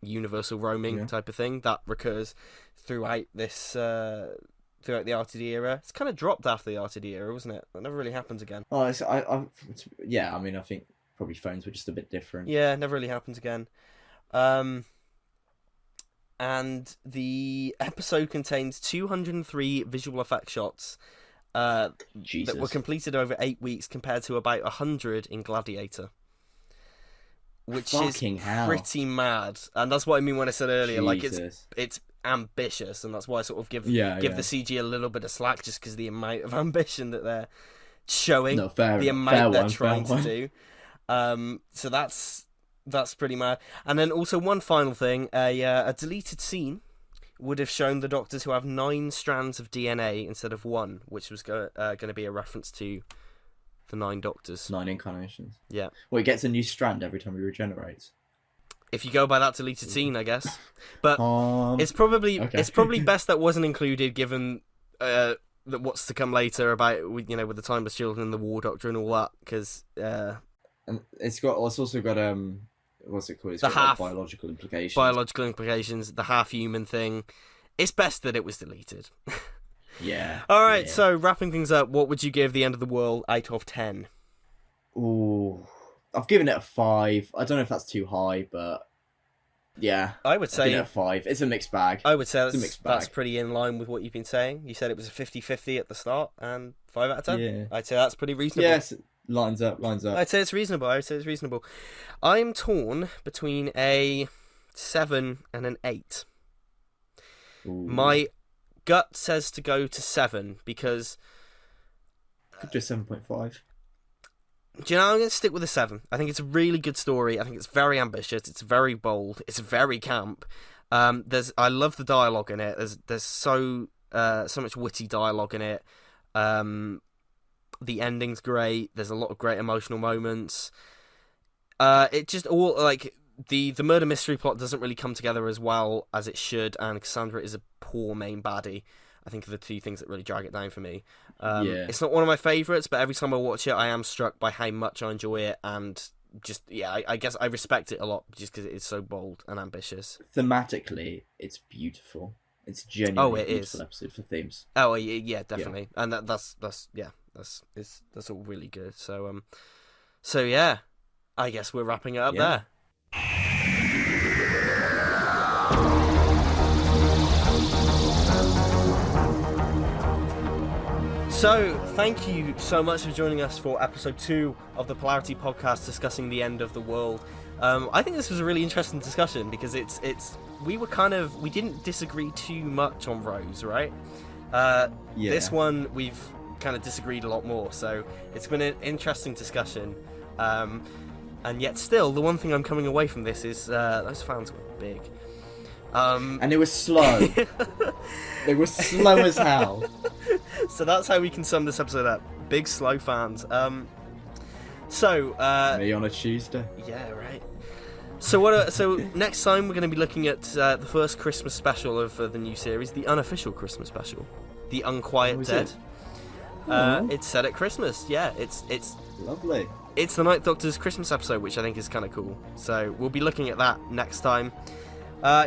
universal roaming type of thing that recurs throughout this throughout the RTD era. It's kind of dropped after the RTD era, wasn't it? That never really happens again. Oh, I mean, I think probably phones were just a bit different. Yeah, it never really happens again. And the episode contains 203 visual effect shots that were completed over 8 weeks, compared to about 100 in Gladiator, which is pretty mad. And that's what I mean when I said earlier, like it's ambitious, and that's why I sort of give the CG a little bit of slack, just because the amount of ambition that they're showing, the amount they're trying to do. So that's pretty mad. And then also one final thing, a deleted scene would have shown the Doctors who have 9 strands of DNA instead of 1, which was going to be a reference to the 9 Doctors. 9 incarnations. Yeah. Well, he gets a new strand every time he regenerates. If you go by that deleted scene, I guess. But it's probably best that wasn't included, given that what's to come later about with the Timeless Children and the War Doctor and all that, because and it's also got what's it called? It's got biological implications. Biological implications, the half-human thing. It's best that it was deleted. Yeah. All right, so wrapping things up, what would you give The End of the World out of 10? Ooh, I've given it a 5. I don't know if that's too high, but yeah, I would say a 5. It's a mixed bag. I would say that's pretty in line with what you've been saying. You said it was a 50-50 at the start and 5 out of 10. Yeah. I'd say that's pretty reasonable. Yes, lines up. I'd say it's reasonable. I'm torn between a 7 and an 8. Ooh. My gut says to go to 7 because could do 7.5. Do you know, I'm going to stick with a 7. I think it's a really good story. I think it's very ambitious. It's very bold. It's very camp. I love the dialogue in it. There's so much witty dialogue in it. The ending's great. There's a lot of great emotional moments. It just all like the murder mystery plot doesn't really come together as well as it should, and Cassandra is a poor main baddie. I think are the two things that really drag it down for me. It's not one of my favourites, but every time I watch it, I am struck by how much I enjoy it, and just I guess I respect it a lot just because it is so bold and ambitious. Thematically, it's beautiful. It's genuinely beautiful episode for themes. Oh yeah, definitely, and that's all really good. So yeah, I guess we're wrapping it up there. So, thank you so much for joining us for episode 2 of the Polarity podcast discussing the end of the world. I think this was a really interesting discussion because we didn't disagree too much on Rose, right? This one we've kind of disagreed a lot more, so it's been an interesting discussion. And yet still, the one thing I'm coming away from this is those fans were big. And it was slow. They were slow as hell. So that's how we can sum this episode up. Big, slow fans. Me on a Tuesday. Yeah, right. So next time we're going to be looking at the first Christmas special of the new series, the unofficial Christmas special, The Unquiet Dead. It's set at Christmas. Yeah, it's lovely. It's the Ninth Doctor's Christmas episode, which I think is kind of cool. So we'll be looking at that next time.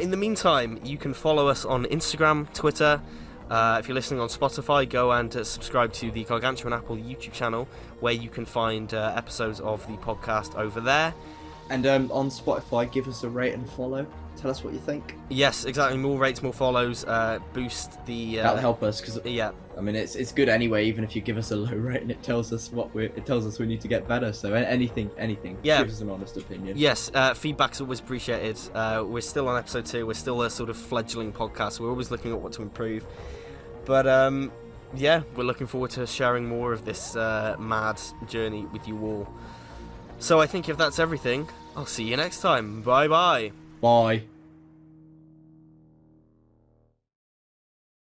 In the meantime, you can follow us on Instagram, Twitter. If you're listening on Spotify, go and subscribe to the Gargantua and Apple YouTube channel, where you can find episodes of the podcast over there. And on Spotify, give us a rate and follow. Tell us what you think. Yes, exactly. More rates, more follows, boost the. That'll help us because Yeah. I mean it's good anyway. Even if you give us a low rate, and it tells us we need to get better. So anything. Yeah. Give us an honest opinion. Yes, feedback's always appreciated. We're still on episode 2. We're still a sort of fledgling podcast. We're always looking at what to improve. But yeah, we're looking forward to sharing more of this mad journey with you all. So I think if that's everything, I'll see you next time. Bye bye. Bye.